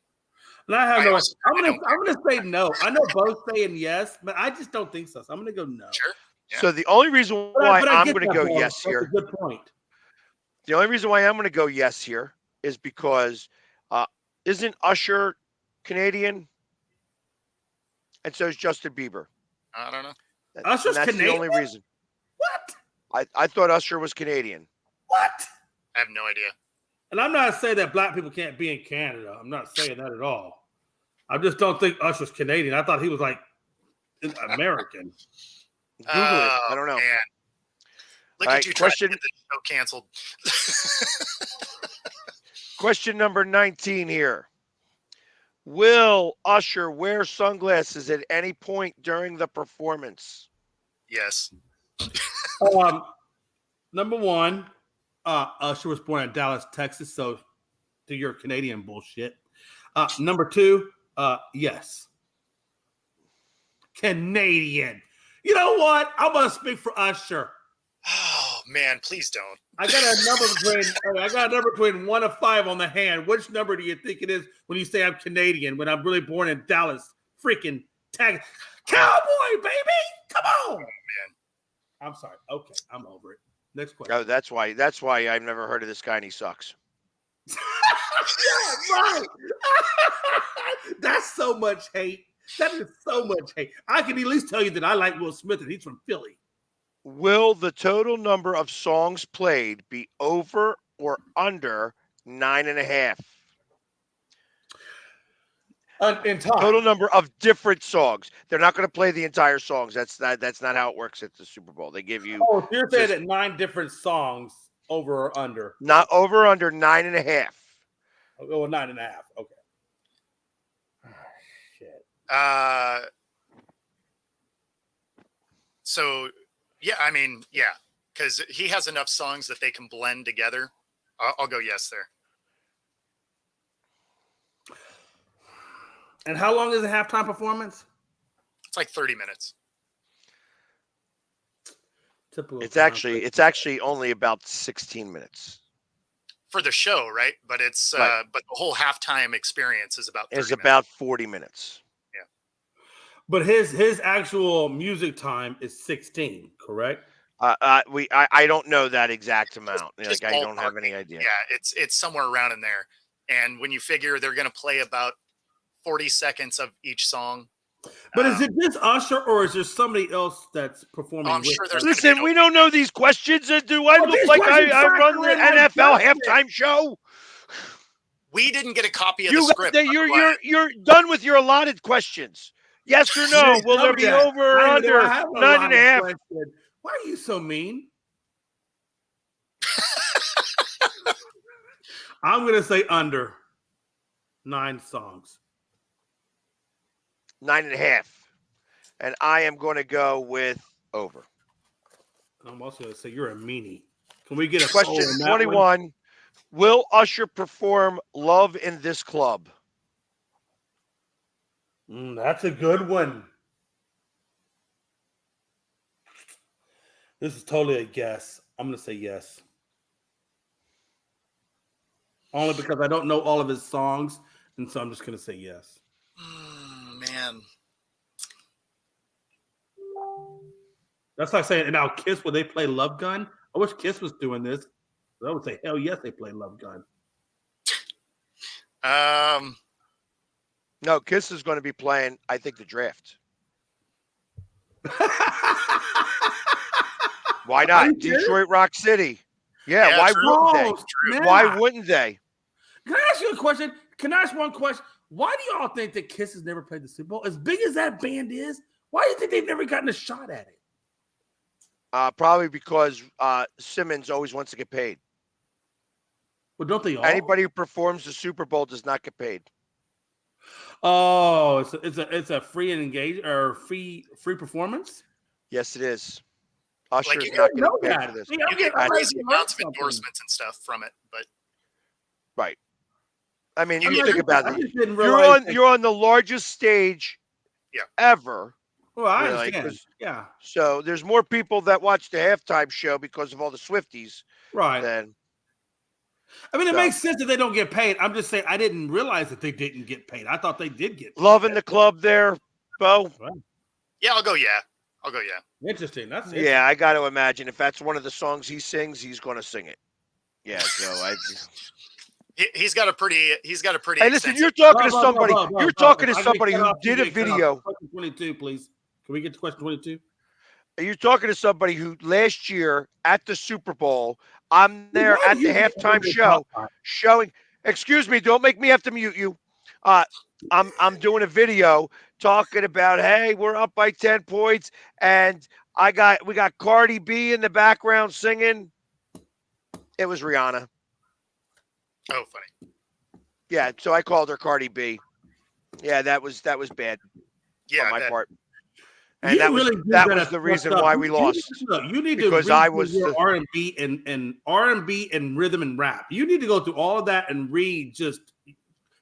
And I have I'm gonna say no. I know both saying yes, but I just don't think so. So I'm gonna go no. Sure. Yeah. So the only reason why I'm going to go yes here. That's a good point. The only reason why I'm going to go yes here is because isn't Usher Canadian? And so is Justin Bieber. I don't know. Usher's that's Canadian? the only reason. What? I thought Usher was Canadian. What? I have no idea. And I'm not saying that black people can't be in Canada. I'm not saying that at all. I just don't think Usher's Canadian. I thought he was like American. Google it. I don't know. Man. Look All at right, you trying question- to get the show canceled. Question number 19 here. Will Usher wear sunglasses at any point during the performance? Yes. Number one, Usher was born in Dallas, Texas, so do your Canadian bullshit. Number two, yes. Canadian. You know what? I'm going to speak for Usher. Oh, man, please don't. I got a number between 1 and 5 on the hand. Which number do you think it is when you say I'm Canadian when I'm really born in Dallas? Freaking Texas. Cowboy, baby! Come on! Oh, man. I'm sorry. Okay, I'm over it. Next question. Oh, that's why I've never heard of this guy and he sucks. Yeah, right. That's so much hate. That is so much hate. I can at least tell you that I like Will Smith and he's from Philly. Will the total number of songs played be over or under 9.5? In time. Total number of different songs. They're not going to play the entire songs. That's not how it works at the Super Bowl. They give you. Oh, you're saying that 9 different songs over or under? Not over under 9.5. I'll go with 9.5. Okay. So, yeah, I mean, yeah, because he has enough songs that they can blend together. I'll go yes there. And how long is a halftime performance? It's like 30 minutes. Typical. It's actually only about 16 minutes. For the show, right? But it's Right. But the whole halftime experience is about 30 It's minutes. about 40 minutes. But his actual music time is 16, correct? I don't know that exact amount. Just Like I don't have ballparking. any idea. Yeah, it's somewhere around in there. And when you figure they're going to play about 40 seconds of each song, But is it just Usher, or is there somebody else that's performing? I'm sure there's. Listen, we don't know these questions. Do I look these like questions I run the factor in my NFL judgment. halftime show? We didn't get a copy of the script. You're done with your allotted questions. Yes or no? Will there be over or under 9.5? Why are you so mean? I'm going to say under 9 songs. 9.5. And I am going to go with over. I'm also going to say you're a meanie. Can we get a question 21? Will Usher perform Love in This Club? That's a good one. This is totally a guess. I'm going to say yes. Only because I don't know all of his songs, and so I'm just going to say yes. Man. That's like saying, now Kiss, will they play Love Gun? I wish Kiss was doing this. I would say, hell yes, they play Love Gun. No, Kiss is going to be playing, I think, The Draft. Why not? Detroit Rock City. Yeah, why wouldn't they? Why wouldn't they? Can I ask you a question? Can I ask one question? Why do y'all think that Kiss has never played the Super Bowl? As big as that band is, why do you think they've never gotten a shot at it? Probably because Simmons always wants to get paid. Well, don't they all? Anybody who performs the Super Bowl does not get paid. Oh, it's a free and engage or free performance? Yes, it is. Usher Like, is not getting paid that. for this. You get crazy amounts of endorsements and stuff from it, but right. I mean, You you get- think about I it. just didn't realize You're on the largest stage ever. Well, I really, understand. 'cause- Yeah. So there's more people that watch the halftime show because of all the Swifties. Right. Than I mean, it makes sense that they don't get paid. I'm just saying I didn't realize that they didn't get paid. I thought they did get paid. Love in the Club there, Bo. Right. yeah, I'll go yeah. Interesting. That's Yeah, I got to imagine if that's one of the songs he sings, he's going to sing it. Yeah, so I. He's got a pretty. Hey, listen, you're talking to somebody. You're talking to somebody who did a video. Question 22, please. Can we get to question 22? You're talking to somebody who last year at the Super Bowl, I'm there Why at do the you get halftime over the show top? showing. Excuse me, don't make me have to mute you. I'm doing a video talking about, hey, we're up by 10 points, and we got Cardi B in the background singing. It was Rihanna. Oh, funny. Yeah, so I called her Cardi B. Yeah, that was bad Yeah, on my that- part. And that was the reason why we lost. You need because to I was your R&B and R&B and rhythm and rap. You need to go through all of that and read just.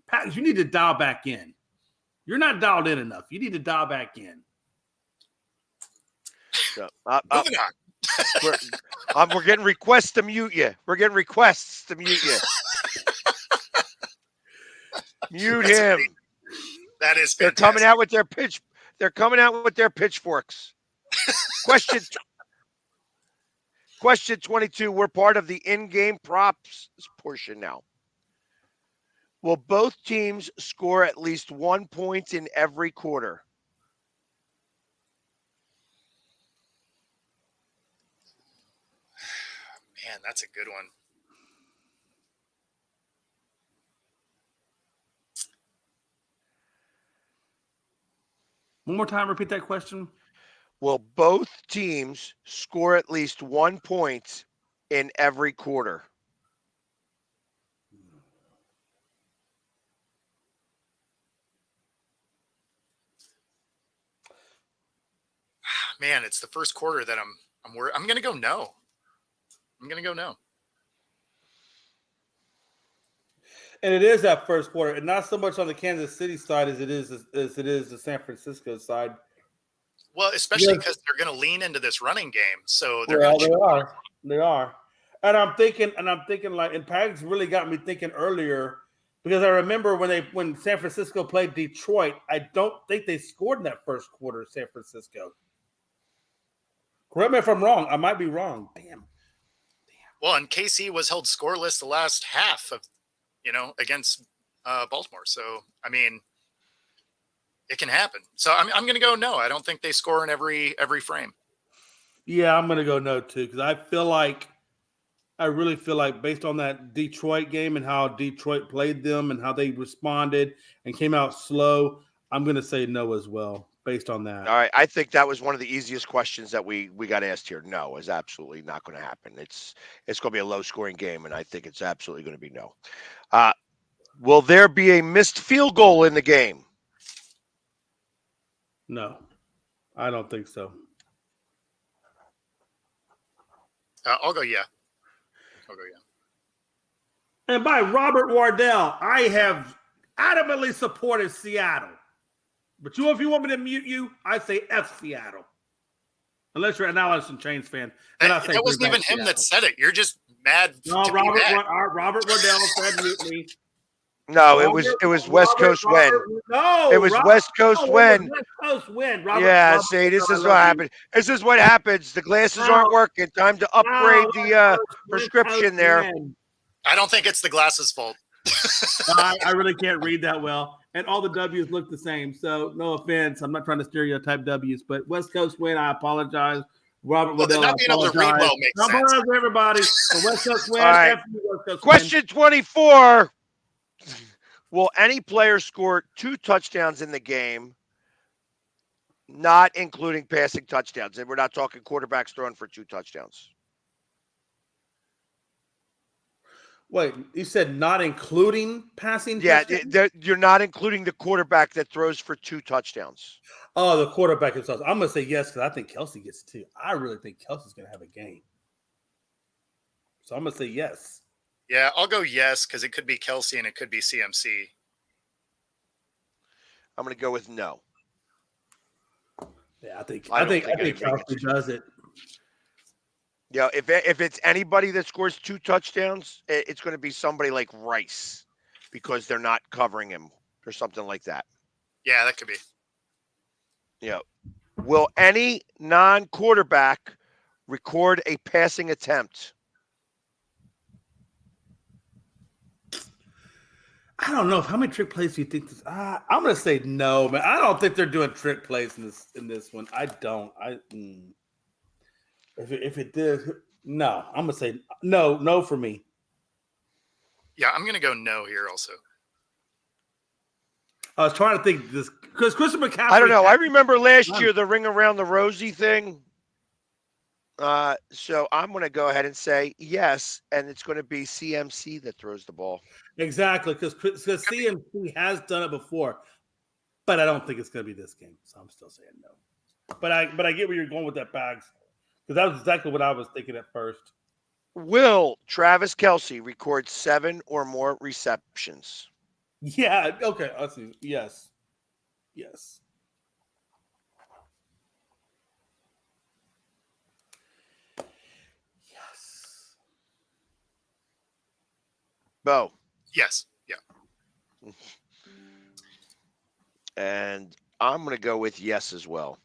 Pat, you need to dial back in. You're not dialed in enough. You need to dial back in. So, Moving on. we're getting requests to mute you. We're getting requests to mute you. Mute him. That is fantastic. They're coming out with their pitch. They're coming out with their pitchforks. Question 22. We're part of the in-game props portion now. Will both teams score at least 1 point in every quarter? Man, that's a good one. One more time, repeat that question. Will both teams score at least 1 point in every quarter? Man, it's the first quarter that I'm worried. I'm going to go no. And it is that first quarter, and not so much on the Kansas City side as it is the San Francisco side. Well, especially because they're going to lean into this running game, so they're going to. They are, and I'm thinking, like, and Pags really got me thinking earlier because I remember when San Francisco played Detroit, I don't think they scored in that first quarter. San Francisco. Correct me if I'm wrong. I might be wrong. Damn. Well, and KC was held scoreless the last half of, against Baltimore. So, I mean, it can happen. So I'm going to go no. I don't think they score in every frame. Yeah, I'm going to go no too because I really feel like based on that Detroit game and how Detroit played them and how they responded and came out slow, I'm going to say no as well based on that. All right, I think that was one of the easiest questions that we got asked here. No, is absolutely not going to happen. It's going to be a low scoring game, and I think it's absolutely going to be no. Will there be a missed field goal in the game? No, I don't think so. I'll go yeah. And by Robert Wardell, I have adamantly supported Seattle. But if you want me to mute you, I say F Seattle. Unless you're an Alice in Chains fan. That wasn't even him that said it. You're just mad. No, Robert Wardell said mute me. No, it was West Coast win. No, it was West Coast win. West Coast win. See, this is what happened. This is what happens. The glasses aren't working. Time to upgrade the prescription there. I don't think it's the glasses' fault. I really can't read that well. And all the W's look the same. So no offense. I'm not trying to stereotype W's, but West Coast win. I apologize. Robert Waddell, not being able to read well makes sense. Everybody. The West Coast win. Right. West Coast Question 24. Will any player score 2 touchdowns in the game, not including passing touchdowns? And we're not talking quarterbacks throwing for 2 touchdowns. Wait, you said not including passing? Yeah, you're not including the quarterback that throws for 2 touchdowns. Oh, the quarterback himself. I'm going to say yes because I think Kelsey gets 2. I really think Kelsey's going to have a game. So I'm going to say yes. Yeah, I'll go yes because it could be Kelsey and it could be CMC. I'm going to go with no. Yeah, I think Kelsey does it. Yeah, if it's anybody that scores 2 touchdowns, it's going to be somebody like Rice because they're not covering him or something like that. Yeah, that could be. Yeah. Will any non-quarterback record a passing attempt? I don't know. How many trick plays do you think this? I'm going to say no, man. I don't think they're doing trick plays in this one. I don't. If it did, no. I'm gonna say no for me. Yeah, I'm gonna go no here also. I was trying to think this because Christian McCaffrey. I don't know. I remember last year the ring around the rosy thing. So I'm gonna go ahead and say yes, and it's gonna be CMC that throws the ball. Exactly, because CMC has done it before, but I don't think it's gonna be this game. So I'm still saying no. But I get where you're going with that, Bags. Because that was exactly what I was thinking at first. Will Travis Kelce record 7 or more receptions? Yeah. Okay. Let's see. Yes. Yes. Yes. Bo. Yes. Yeah. And I'm going to go with yes as well.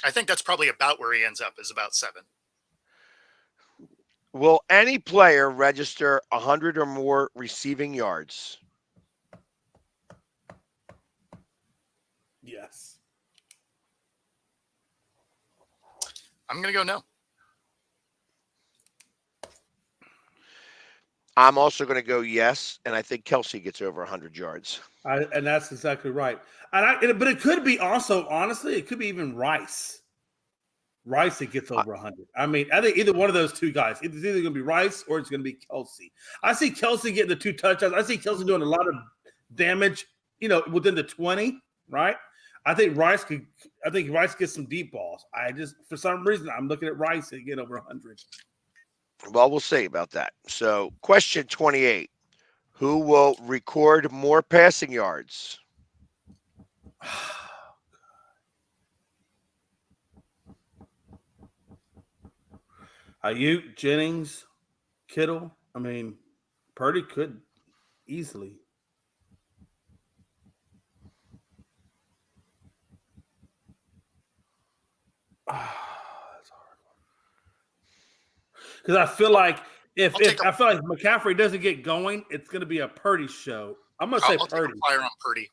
I think that's probably about where he ends up, is about 7. Will any player register 100 or more receiving yards? Yes. I'm going to go no. I'm also going to go yes, and I think Kelce gets over 100 yards. And that's exactly right. But it could be also, honestly, it could be even Rice. Rice that gets over 100. I mean, I think either one of those two guys. It's either going to be Rice or it's going to be Kelce. I see Kelce getting the 2 touchdowns. I see Kelce doing a lot of damage, within the 20, right? I think Rice gets some deep balls. For some reason, I'm looking at Rice to get over 100. Well, we'll see about that. So, question 28. Who will record more passing yards? Ayuk, Jennings, Kittle. I mean, Purdy could easily. That's hard. Because I feel like if McCaffrey doesn't get going, it's going to be a Purdy show. I'm going to say I'll Purdy. take a flyer on Purdy.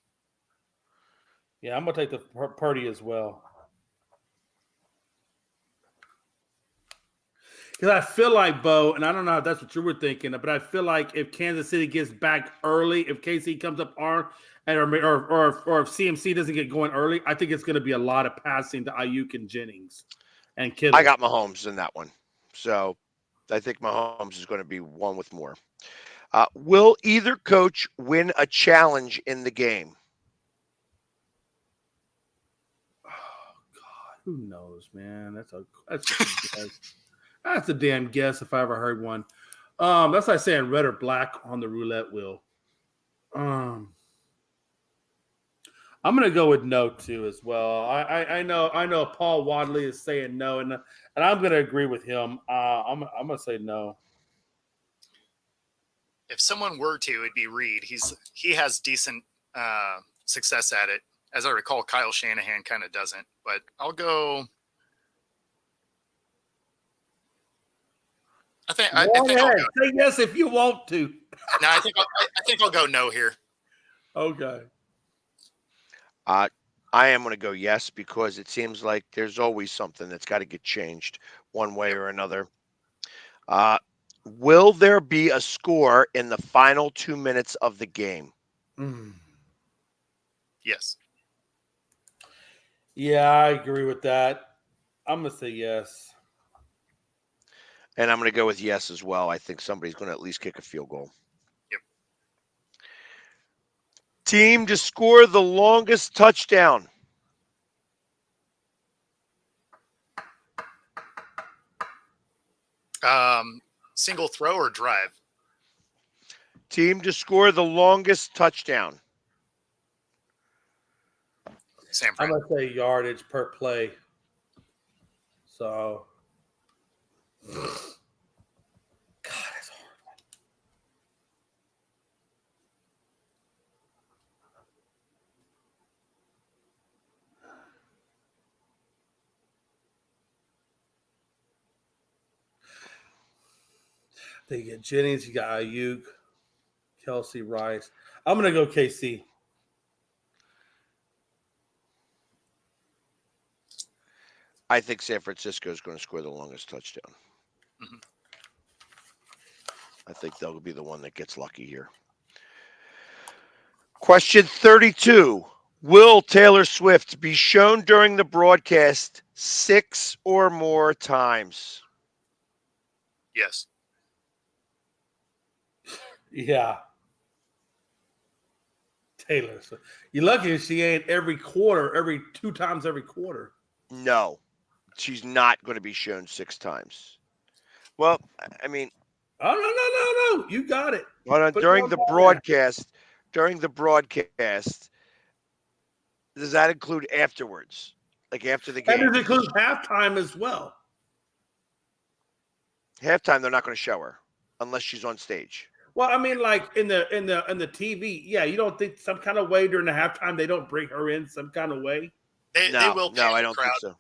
Yeah, I'm gonna take the Purdy as well. Because I feel like, Bo, and I don't know if that's what you were thinking, but I feel like if Kansas City gets back early, if KC comes up or if CMC doesn't get going early, I think it's going to be a lot of passing to Ayuk and Jennings and Kittle. I got Mahomes in that one. So I think Mahomes is going to be one with more. Will either coach win a challenge in the game? Oh God, who knows, man? That's a guess. That's a damn guess if I ever heard one. That's like saying red or black on the roulette wheel. I'm gonna go with no too as well. I know Paul Wadley is saying no, and I'm gonna agree with him. I'm gonna say no. If someone were to, it'd be Reed. He has decent success at it. As I recall, Kyle Shanahan kind of doesn't. But I'll go. I think I'll go. Say yes if you want to. No, I think I'll go no here. Okay. I am going to go yes because it seems like there's always something that's got to get changed one way or another. Will there be a score in the final 2 minutes of the game? Yes. Yeah, I agree with that. I'm going to say yes. And I'm going to go with yes as well. I think somebody's going to at least kick a field goal. Yep. Team to score the longest touchdown. Single throw or drive? Team to score the longest touchdown. Sam I'm going to say yardage per play. So, God, it's hard. They get Jennings, you got Ayuk, Kelsey, Rice. I'm going to go KC. I think San Francisco is going to score the longest touchdown. Mm-hmm. I think they'll be the one that gets lucky here. Question 32. Will Taylor Swift be shown during the broadcast 6 or more times? Yes. Yeah. Taylor. So you're lucky if she ain't every 2 times every quarter. No, she's not going to be shown 6 times. Well, I mean. Oh, no. You got it. During the broadcast, does that include afterwards? Like after the game? And does it include halftime as well? Halftime, they're not going to show her unless she's on stage. Well, I mean, like in the TV, yeah. You don't think some kind of way during the halftime they don't bring her in some kind of way? They will. No, I don't think so.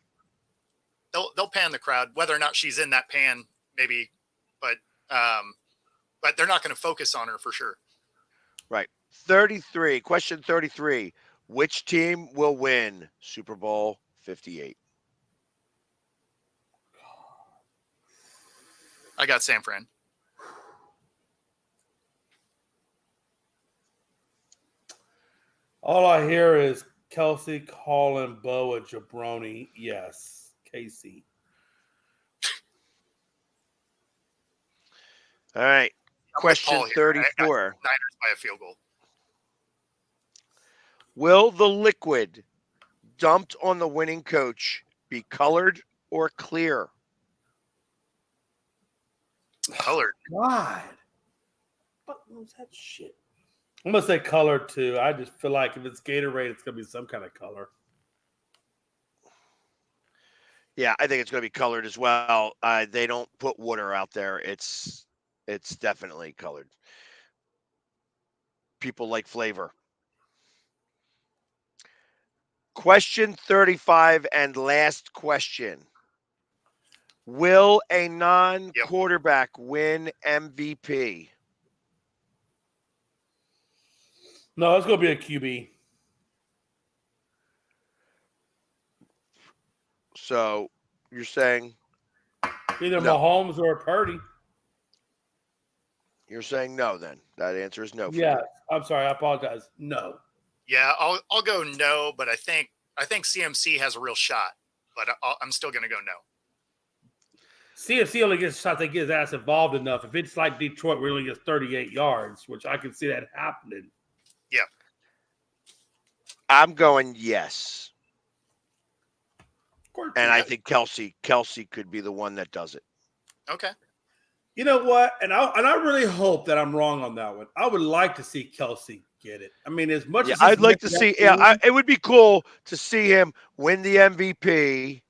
They'll pan the crowd, whether or not she's in that pan, maybe, but they're not going to focus on her for sure. Right. 33. Question 33. Which team will win Super Bowl 58? I got San Fran. All I hear is Kelsey calling Bo a jabroni. Yes, KC. All right. Question 34. Niners by a field goal. Will the liquid dumped on the winning coach be colored or clear? Colored. God. What was that shit? I'm going to say colored too. I just feel like if it's Gatorade, it's going to be some kind of color. Yeah, I think it's going to be colored as well. They don't put water out there. It's definitely colored. People like flavor. Question 35 and last question. Will a non-quarterback win MVP? No, it's going to be a QB. So you're saying Either no. Mahomes or Purdy. You're saying no. Then that answer is no for Yeah, you. I'm sorry. I apologize. No. Yeah, I'll go no, but I think CMC has a real shot, but I'm still going to go no. CMC only gets shots that get his ass involved enough. If it's like Detroit, where he only gets 38 yards, which I can see that happening. Yeah. I'm going yes. And I Yeah. think Kelsey could be the one that does it. Okay. You know what? And I really hope that I'm wrong on that one. I would like to see Kelsey get it. I mean, as much as I'd like to see. Yeah, it would be cool to see him win the MVP,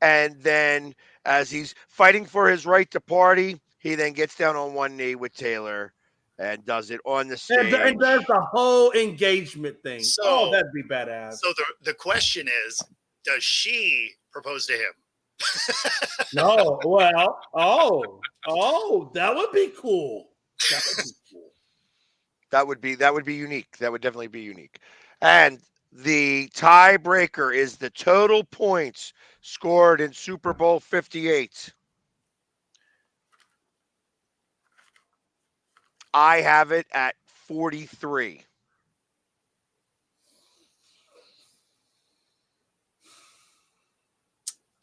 and then as he's fighting for his right to party, he then gets down on one knee with Taylor and does it on the stage. and does the whole engagement thing. So that'd be badass. So the question is, does she propose to him? No, well, that would be cool. That would be cool. That would be unique. That would definitely be unique. And the tiebreaker is the total points scored in Super Bowl 58. I have it at 43.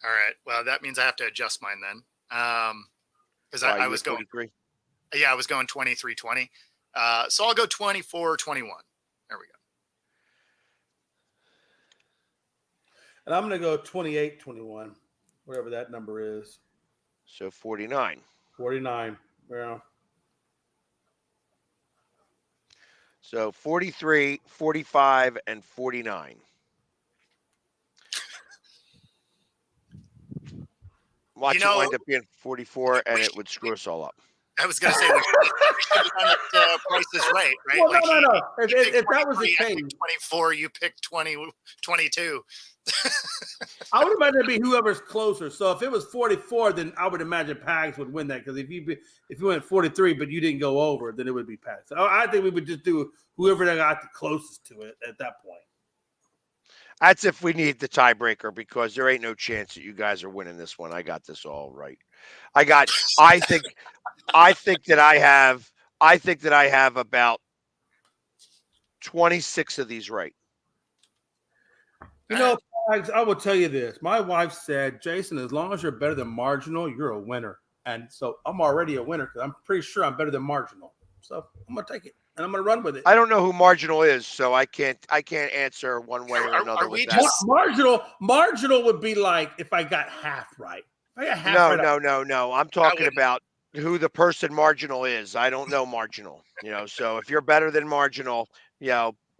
All right. Well, that means I have to adjust mine then. Because I was going 43. Yeah, I was going 23-20. So I'll go 24-21. There we go. And I'm going to go 28-21, whatever that number is. So 49. 49. Yeah. So 43, 45, and 49. Watch it wind up being 44, and it would screw us all up. I was going to say, we should have done it Price is Right, right? Well, like no. If that was the I case. picked 24, you picked 22. I would imagine it'd be whoever's closer. So if it was 44, then I would imagine Pags would win that. Because if you went 43, but you didn't go over, then it would be Pags. So I think we would just do whoever that got the closest to it at that point. That's if we need the tiebreaker, because there ain't no chance that you guys are winning this one. I got this all right. I think that I have about 26 of these right. You know, I will tell you this. My wife said, Jason, as long as you're better than marginal, you're a winner. And so I'm already a winner because I'm pretty sure I'm better than marginal. So I'm going to take it, and I'm going to run with it. I don't know who marginal is, so I can't answer one way or another with that. Marginal would be like if I got half right. If I got half No. I'm talking about who the person marginal is. I don't know marginal. So if you're better than marginal,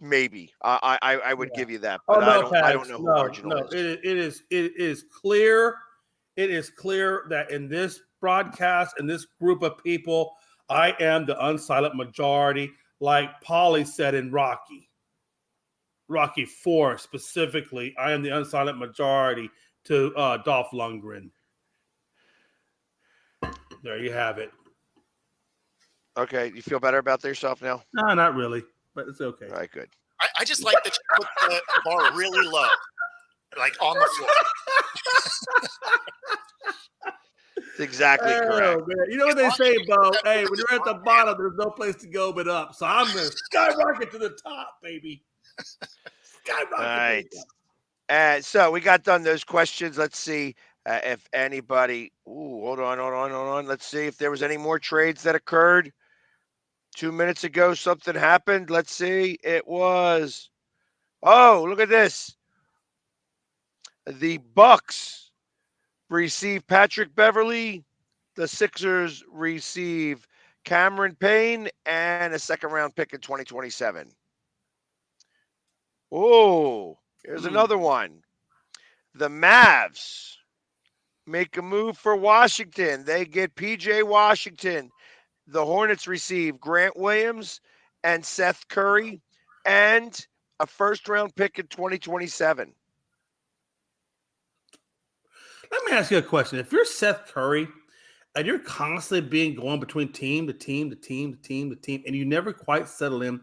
maybe I would give you that, but I don't know who marginal is. It is clear. It is clear that in this broadcast, in this group of people, I am the unsilent majority, like Paulie said in Rocky 4 specifically. I am the unsilent majority to Dolph Lundgren. There you have it. Okay, you feel better about yourself now? No, not really, but it's okay. All right, good. I just like that you put the bar really low, like on the floor. That's exactly correct. Man. You know what they say, Bo? Hey, when you're at the bottom, there's no place to go but up. So I'm going to skyrocket to the top, baby. Skyrocket. All right. So we got done those questions. Let's see if anybody. Hold on. Let's see if there was any more trades that occurred. 2 minutes ago, something happened. Let's see. It was. Oh, look at this. The Bucks receive Patrick Beverly. The Sixers receive Cameron Payne and a second-round pick in 2027. Oh, here's another one. The Mavs make a move for Washington. They get P.J. Washington. The Hornets receive Grant Williams and Seth Curry and a first-round pick in 2027. Let me ask you a question. If you're Seth Curry and you're constantly going between team to team, and you never quite settle in,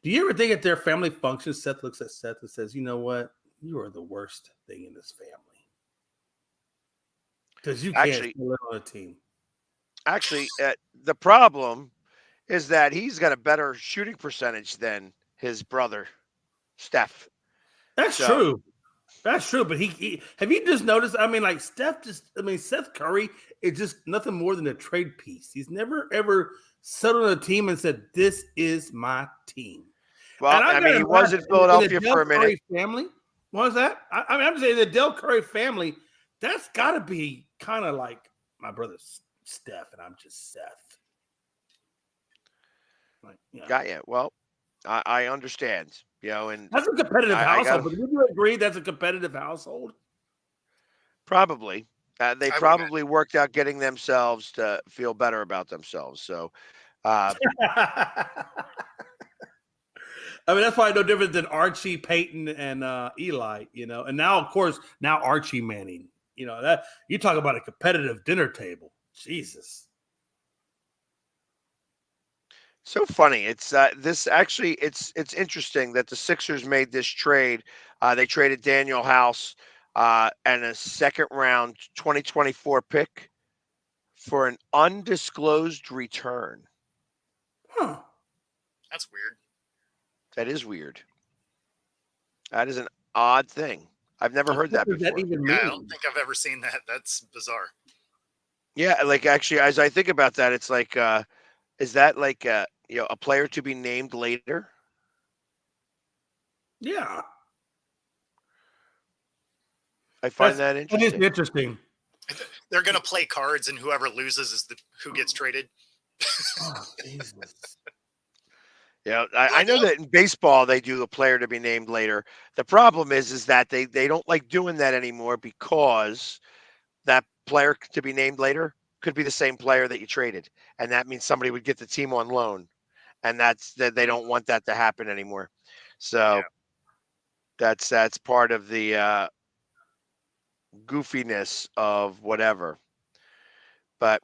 do you ever think at their family functions, Seth looks at Seth and says, you know what? You are the worst thing in this family. Because you can't Actually, live on a team. actually, the problem is that he's got a better shooting percentage than his brother, Steph. That's So, true. That's true. But he have you just noticed? I mean, like Seth Curry is just nothing more than a trade piece. He's never ever settled on a team and said, "This is my team." well, And I I mean, gotta he was in imagine in the Philadelphia Del for a minute. Curry family. What was that? I mean, I'm just saying the Del Curry family. That's got to be kind of like my brother Steph, and I'm just Seth. Like, yeah. Got you. Well, I understand. And That's a competitive I got household. But would you agree that's a competitive household? probably. They I would imagine. probably worked out getting themselves to feel better about themselves. So, uh, I mean, that's probably no different than Archie, Peyton, and Eli, And now, of course, Archie Manning. That you talk about a competitive dinner table. Jesus. so funny. It's this actually. It's interesting that the Sixers made this trade. They traded Daniel House and a second round 2024 pick for an undisclosed return. Huh. That's weird. That is weird. That is an odd thing. I've never heard that What does that before. even Yeah, I mean? don't think I've ever seen that. That's bizarre. Yeah, like actually, as I think about that, it's like, is that like a player to be named later? Yeah. I find that That is interesting. interesting. They're gonna play cards, and whoever loses is who gets traded. Oh, Jesus. I know that in baseball they do a player to be named later. The problem is that they don't like doing that anymore because that player to be named later could be the same player that you traded, and that means somebody would get the team on loan, and that's that they don't want that to happen anymore. So that's part of the goofiness of whatever. But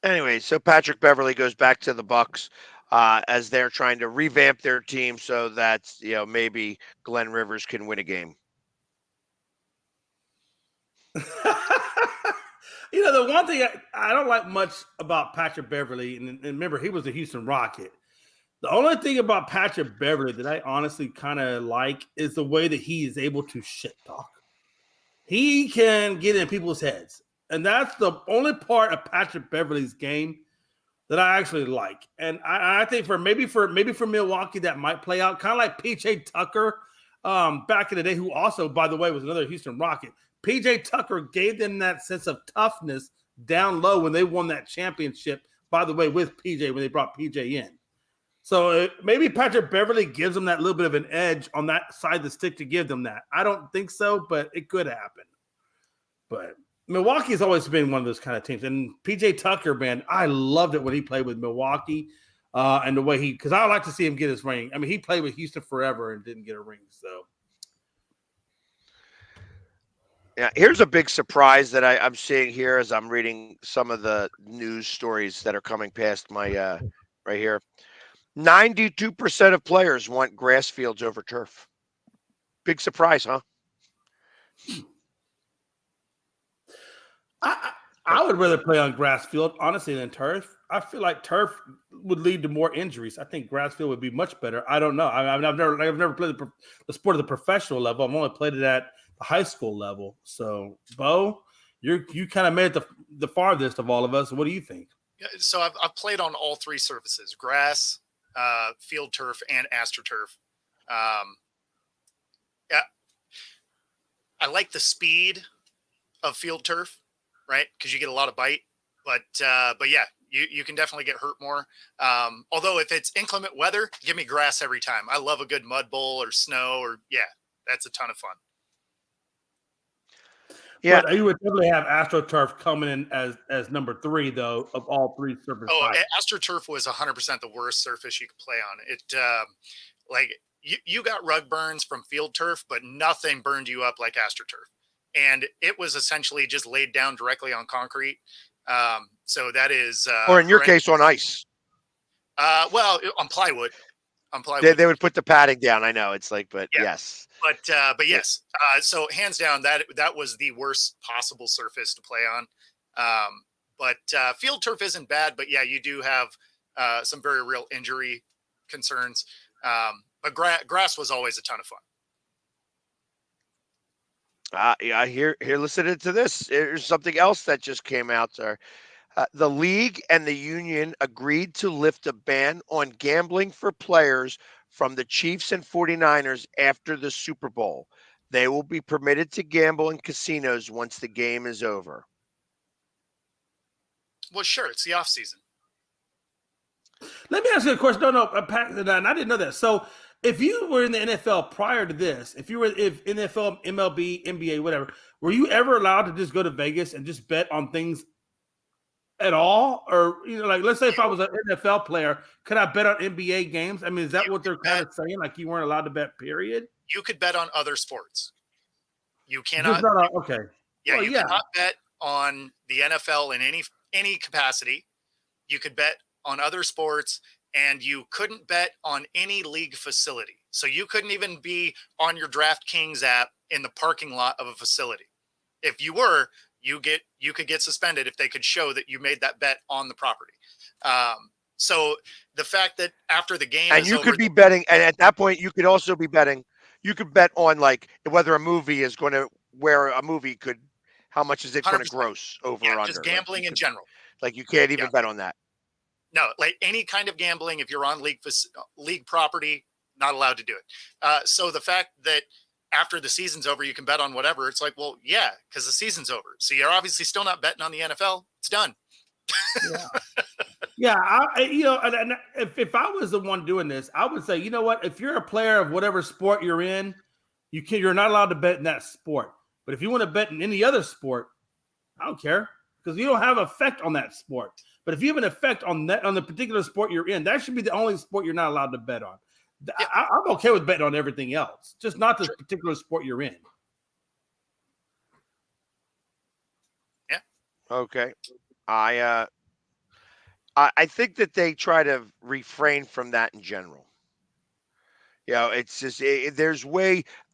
anyway, so Patrick Beverly goes back to the Bucks as they're trying to revamp their team so that maybe Glenn Rivers can win a game. The one thing I don't like much about Patrick Beverly, and remember, he was a Houston Rocket. The only thing about Patrick Beverly that I honestly kind of like is the way that he is able to shit talk. He can get in people's heads. And that's the only part of Patrick Beverly's game that I actually like. And I think for Milwaukee that might play out, kind of like PJ Tucker back in the day, who also, by the way, was another Houston Rocket. PJ Tucker gave them that sense of toughness down low when they won that championship, by the way, with PJ, when they brought PJ in. So maybe Patrick Beverly gives them that little bit of an edge on that side of the stick to give them that. I don't think so, but it could happen. But Milwaukee's always been one of those kind of teams. And PJ Tucker, man, I loved it when he played with Milwaukee and the way because I like to see him get his ring. I mean, he played with Houston forever and didn't get a ring. So. Yeah, here's a big surprise that I'm seeing here as I'm reading some of the news stories that are coming past my right here. 92% of players want grass fields over turf. Big surprise, huh? I would rather play on grass field, honestly, than turf. I feel like turf would lead to more injuries. I think grass field would be much better. I don't know. I've never played the sport at the professional level. I've only played it at the high school level. So, Bo, you kind of made it the farthest of all of us. What do you think? Yeah, so I've played on all three surfaces: grass, field turf, and AstroTurf. Yeah, I like the speed of field turf, right? Because you get a lot of bite. But yeah, you can definitely get hurt more. Although if it's inclement weather, give me grass every time. I love a good mud bowl or snow that's a ton of fun. Yeah, but you would definitely have AstroTurf coming in as number 3 though of all three surface types. AstroTurf was 100% the worst surface you could play on. It you got rug burns from field turf, but nothing burned you up like AstroTurf. And it was essentially just laid down directly on concrete. So that is, or in your case, on ice. Well, on plywood. on plywood. They would put the padding down. I know it's like, but Yeah. yes. But yes. So hands down, that was the worst possible surface to play on. But field turf isn't bad, but yeah, you do have some very real injury concerns. But grass was always a ton of fun. Yeah, here, listen to this. Here's something else that just came out, sir. The league and the union agreed to lift a ban on gambling for players from the Chiefs and 49ers after the Super Bowl. They will be permitted to gamble in casinos once the game is over. Well, sure, it's the off season. Let me ask you a question. No, Pat, and I didn't know that. So, if you were in the NFL prior to this, if NFL, MLB, NBA, whatever, were you ever allowed to just go to Vegas and just bet on things at all? Or, like, let's say if I was an NFL player, could I bet on NBA games? I mean, is that what they're kind of saying? Like, you weren't allowed to bet, period? You could bet on other sports. You cannot. Okay. Yeah, well, you cannot bet on the NFL in any capacity. You could bet on other sports, and you couldn't bet on any league facility. So you couldn't even be on your DraftKings app in the parking lot of a facility. If you were, you could get suspended if they could show that you made that bet on the property. So the fact that after the game and is you over, could be betting, and at that point you could also be betting. You could bet on like whether a movie is going to how much is it going to 100%. gross over or under? Just gambling in general. Like you can't even bet on that. No, like any kind of gambling, if you're on league property, not allowed to do it. So the fact that after the season's over, you can bet on whatever, it's like, well, yeah, because the season's over. So you're obviously still not betting on the NFL. It's done. Yeah. And if I was the one doing this, I would say, you know what? If you're a player of whatever sport you're in, you're not allowed to bet in that sport. But if you want to bet in any other sport, I don't care, because you don't have effect on that sport. But if you have an effect on the particular sport you're in, that should be the only sport you're not allowed to bet on. Yeah. I'm okay with betting on everything else, just not the particular sport you're in. Yeah. Okay. I think that they try to refrain from that in general. It's just there's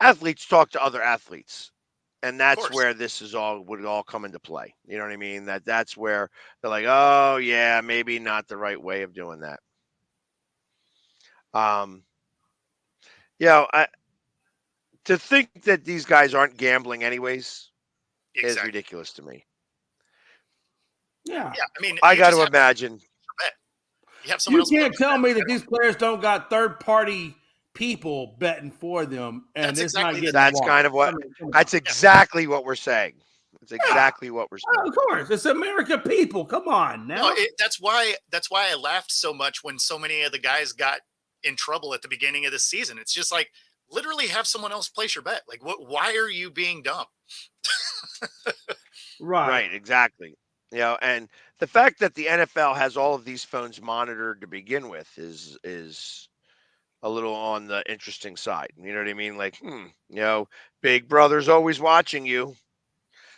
athletes talk to other athletes, and that's where this would all come into play. You know what I mean? That's where they're like, oh yeah, maybe not the right way of doing that. To think that these guys aren't gambling anyways is ridiculous to me. Yeah. I mean, I got to imagine. You can't tell me that these players don't got third-party people betting for them, and That's not getting that's involved. kind of what. That's exactly what we're saying. It's exactly what we're saying. Of course, it's American people. Come on now. No, that's why I laughed so much when so many of the guys got in trouble at the beginning of the season. It's just like, literally have someone else place your bet. Like, why are you being dumb? Right, exactly. And the fact that the NFL has all of these phones monitored to begin with is a little on the interesting side. You know what I mean? Like, Big Brother's always watching you.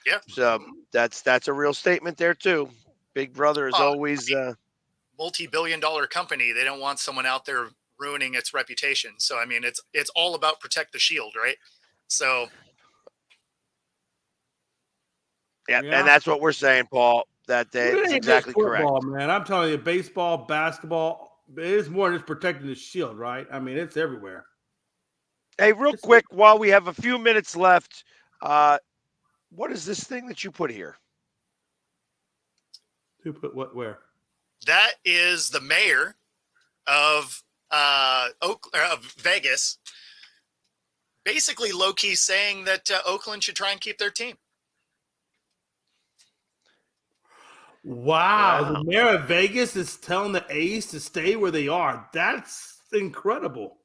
Yeah. So that's a real statement there too. Big Brother is always multi-billion-dollar company. They don't want someone out there ruining its reputation. So I mean, it's all about protect the shield, right? So yeah, and that's what we're saying, Paul. That's exactly football, correct, man. I'm telling you, baseball, basketball, it's more than just protecting the shield, right? I mean, it's everywhere. Hey, real quick, while we have a few minutes left, what is this thing that you put here? Who put what where? That is the mayor of Vegas, basically low-key saying that Oakland should try and keep their team. Wow. The mayor of Vegas is telling the A's to stay where they are. That's incredible.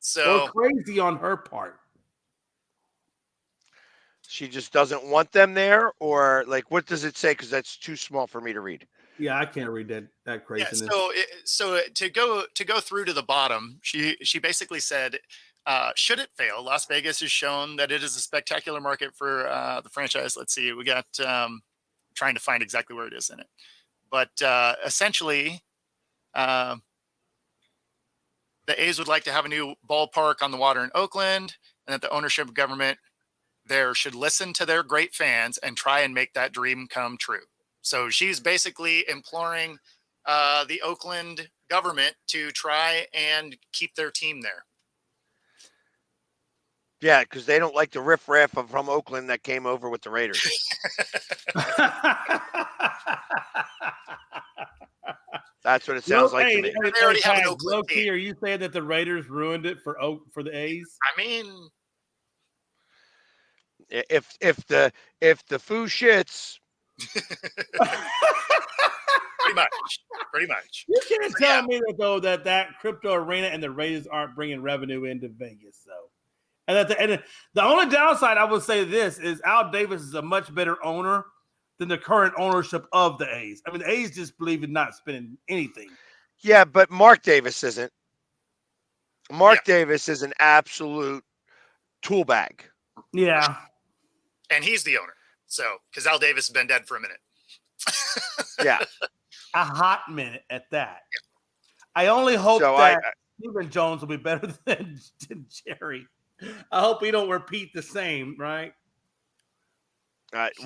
So crazy on her part. She just doesn't want them there, or like, what does it say? Because that's too small for me to read. Yeah, I can't read that craziness. Yeah, so to go through to the bottom, she basically said, should it fail, Las Vegas has shown that it is a spectacular market for the franchise. Let's see, we got trying to find exactly where it is in it, but essentially, the A's would like to have a new ballpark on the water in Oakland, and that the ownership government there should listen to their great fans and try and make that dream come true. So she's basically imploring the Oakland government to try and keep their team there. Yeah, because they don't like the riffraff from Oakland that came over with the Raiders. That's what it sounds like to me. They already have an Oakland team. Are you saying that the Raiders ruined it for the A's? I mean, if the foo shits. Pretty much. You can't tell me that crypto arena and the Raiders aren't bringing revenue into Vegas, though. And the only downside I would say this is Al Davis is a much better owner than the current ownership of the A's. I mean, the A's just believe in not spending anything. Yeah, but Mark Davis isn't. Mark Davis is an absolute tool bag. Yeah. And he's the owner. So, because Al Davis has been dead for a minute. Yeah. A hot minute at that. Yeah. I only hope that Stephen Jones will be better than Jerry. I hope we don't repeat the same, right?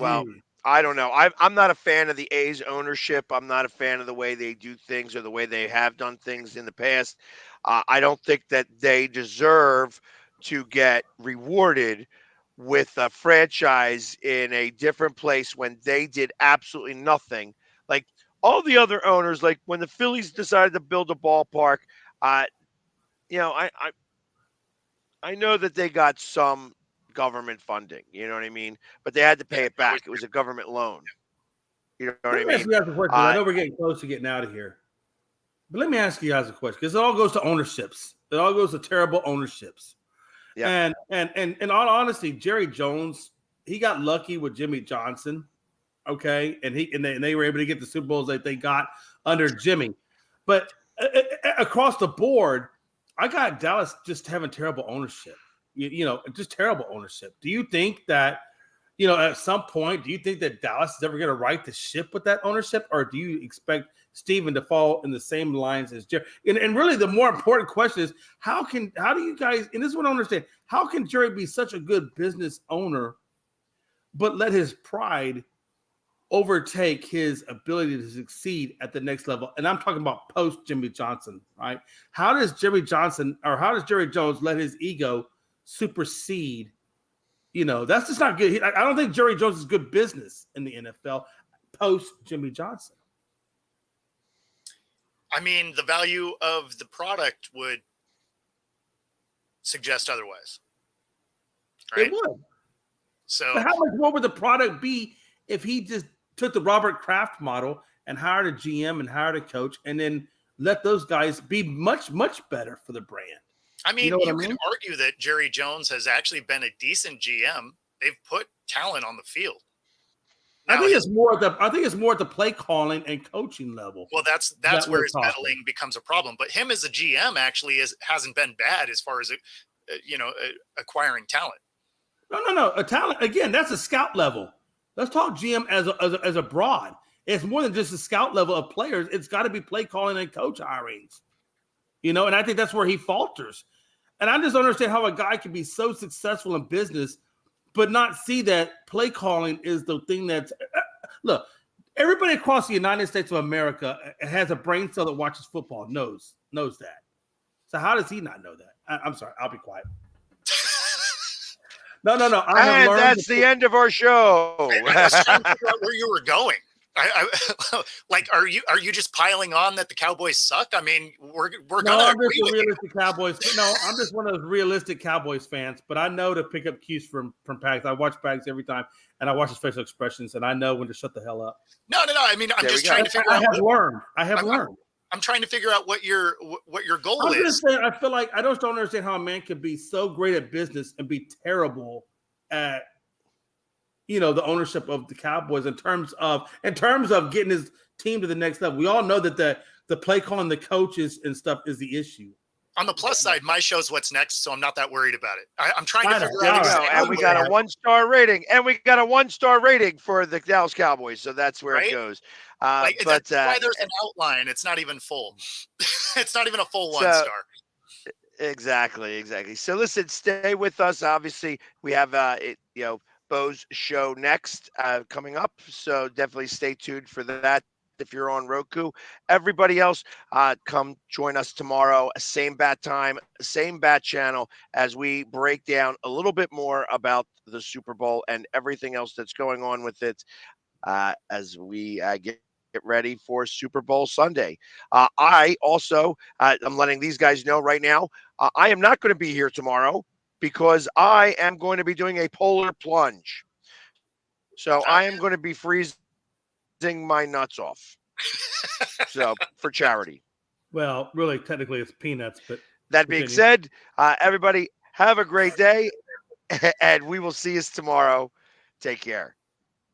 Well, I don't know. I'm not a fan of the A's ownership. I'm not a fan of the way they do things or the way they have done things in the past. I don't think that they deserve to get rewarded with a franchise in a different place when they did absolutely nothing. Like all the other owners, like when the Phillies decided to build a ballpark, I know that they got some government funding, you know what I mean? But they had to pay it back. It was a government loan. You know what I mean? Ask you guys a question. I know we're getting close to getting out of here. But let me ask you guys a question, because it all goes to ownerships. It all goes to terrible ownerships. Yeah. And in all honesty, Jerry Jones, he got lucky with Jimmy Johnson. Okay. And they were able to get the Super Bowls that they got under Jimmy. But across the board, I got Dallas just having terrible ownership, just terrible ownership. Do you think that, at some point, do you think that Dallas is ever going to right the ship with that ownership? Or do you expect Steven to fall in the same lines as Jerry? And really the more important question is, how do you guys, and this is what I understand, how can Jerry be such a good business owner, but let his pride overtake his ability to succeed at the next level? And I'm talking about post Jimmy Johnson, right? How does Jerry Jones let his ego supersede? That's just not good. I don't think Jerry Jones is good business in the NFL post Jimmy Johnson. I mean, the value of the product would suggest otherwise. Right? It would. So, but how much more would the product be if he just took the Robert Kraft model and hired a GM and hired a coach and then let those guys be much, much better for the brand? I mean, you could argue that Jerry Jones has actually been a decent GM. They've put talent on the field. Now, I think it's more at the play calling and coaching level. Well, that's where his meddling becomes a problem. But him as a GM actually hasn't been bad as far as acquiring talent. No. A talent, again, that's a scout level. Let's talk GM as a broad. It's more than just a scout level of players. It's got to be play calling and coach hirings. And I think that's where he falters. And I just don't understand how a guy can be so successful in business but not see that play calling is the thing that's look, everybody across the United States of America has a brain cell that watches football, knows that. So how does he not know that? I'm sorry, I'll be quiet. No. And that's the end of our show. I was trying to figure out where you were going. Like, are you just piling on that the Cowboys suck? I mean, we're gonna. I'm just a realistic Cowboys. No, I'm just one of those realistic Cowboys fans. But I know to pick up cues from Pags. I watch Pags every time, and I watch his facial expressions, and I know when to shut the hell up. No. I mean, I'm just trying to figure out. I have learned. I'm trying to figure out what your goal is. Just saying, I feel like I just don't understand how a man could be so great at business and be terrible at the ownership of the Cowboys in terms of getting his team to the next level. We all know that the play calling, the coaches and stuff is the issue. On the plus side, my show's what's next, so I'm not that worried about it. I'm trying to figure out exactly. And we got a 1-star rating, for the Dallas Cowboys, so that's where it goes. That's why there's an outline. It's not even full. It's not even a full 1-star. Exactly. So listen, stay with us. Obviously, we have Bo's show next coming up. So definitely stay tuned for that. If you're on Roku, everybody else, come join us tomorrow. Same bat time, same bat channel, as we break down a little bit more about the Super Bowl and everything else that's going on with it. As we get ready for Super Bowl Sunday. I also, I'm letting these guys know right now, I am not going to be here tomorrow because I am going to be doing a polar plunge. So I am going to be freezing my nuts off. So for charity. Well, really, technically, it's peanuts, but that being said, everybody have a great day, and we will see you tomorrow. Take care.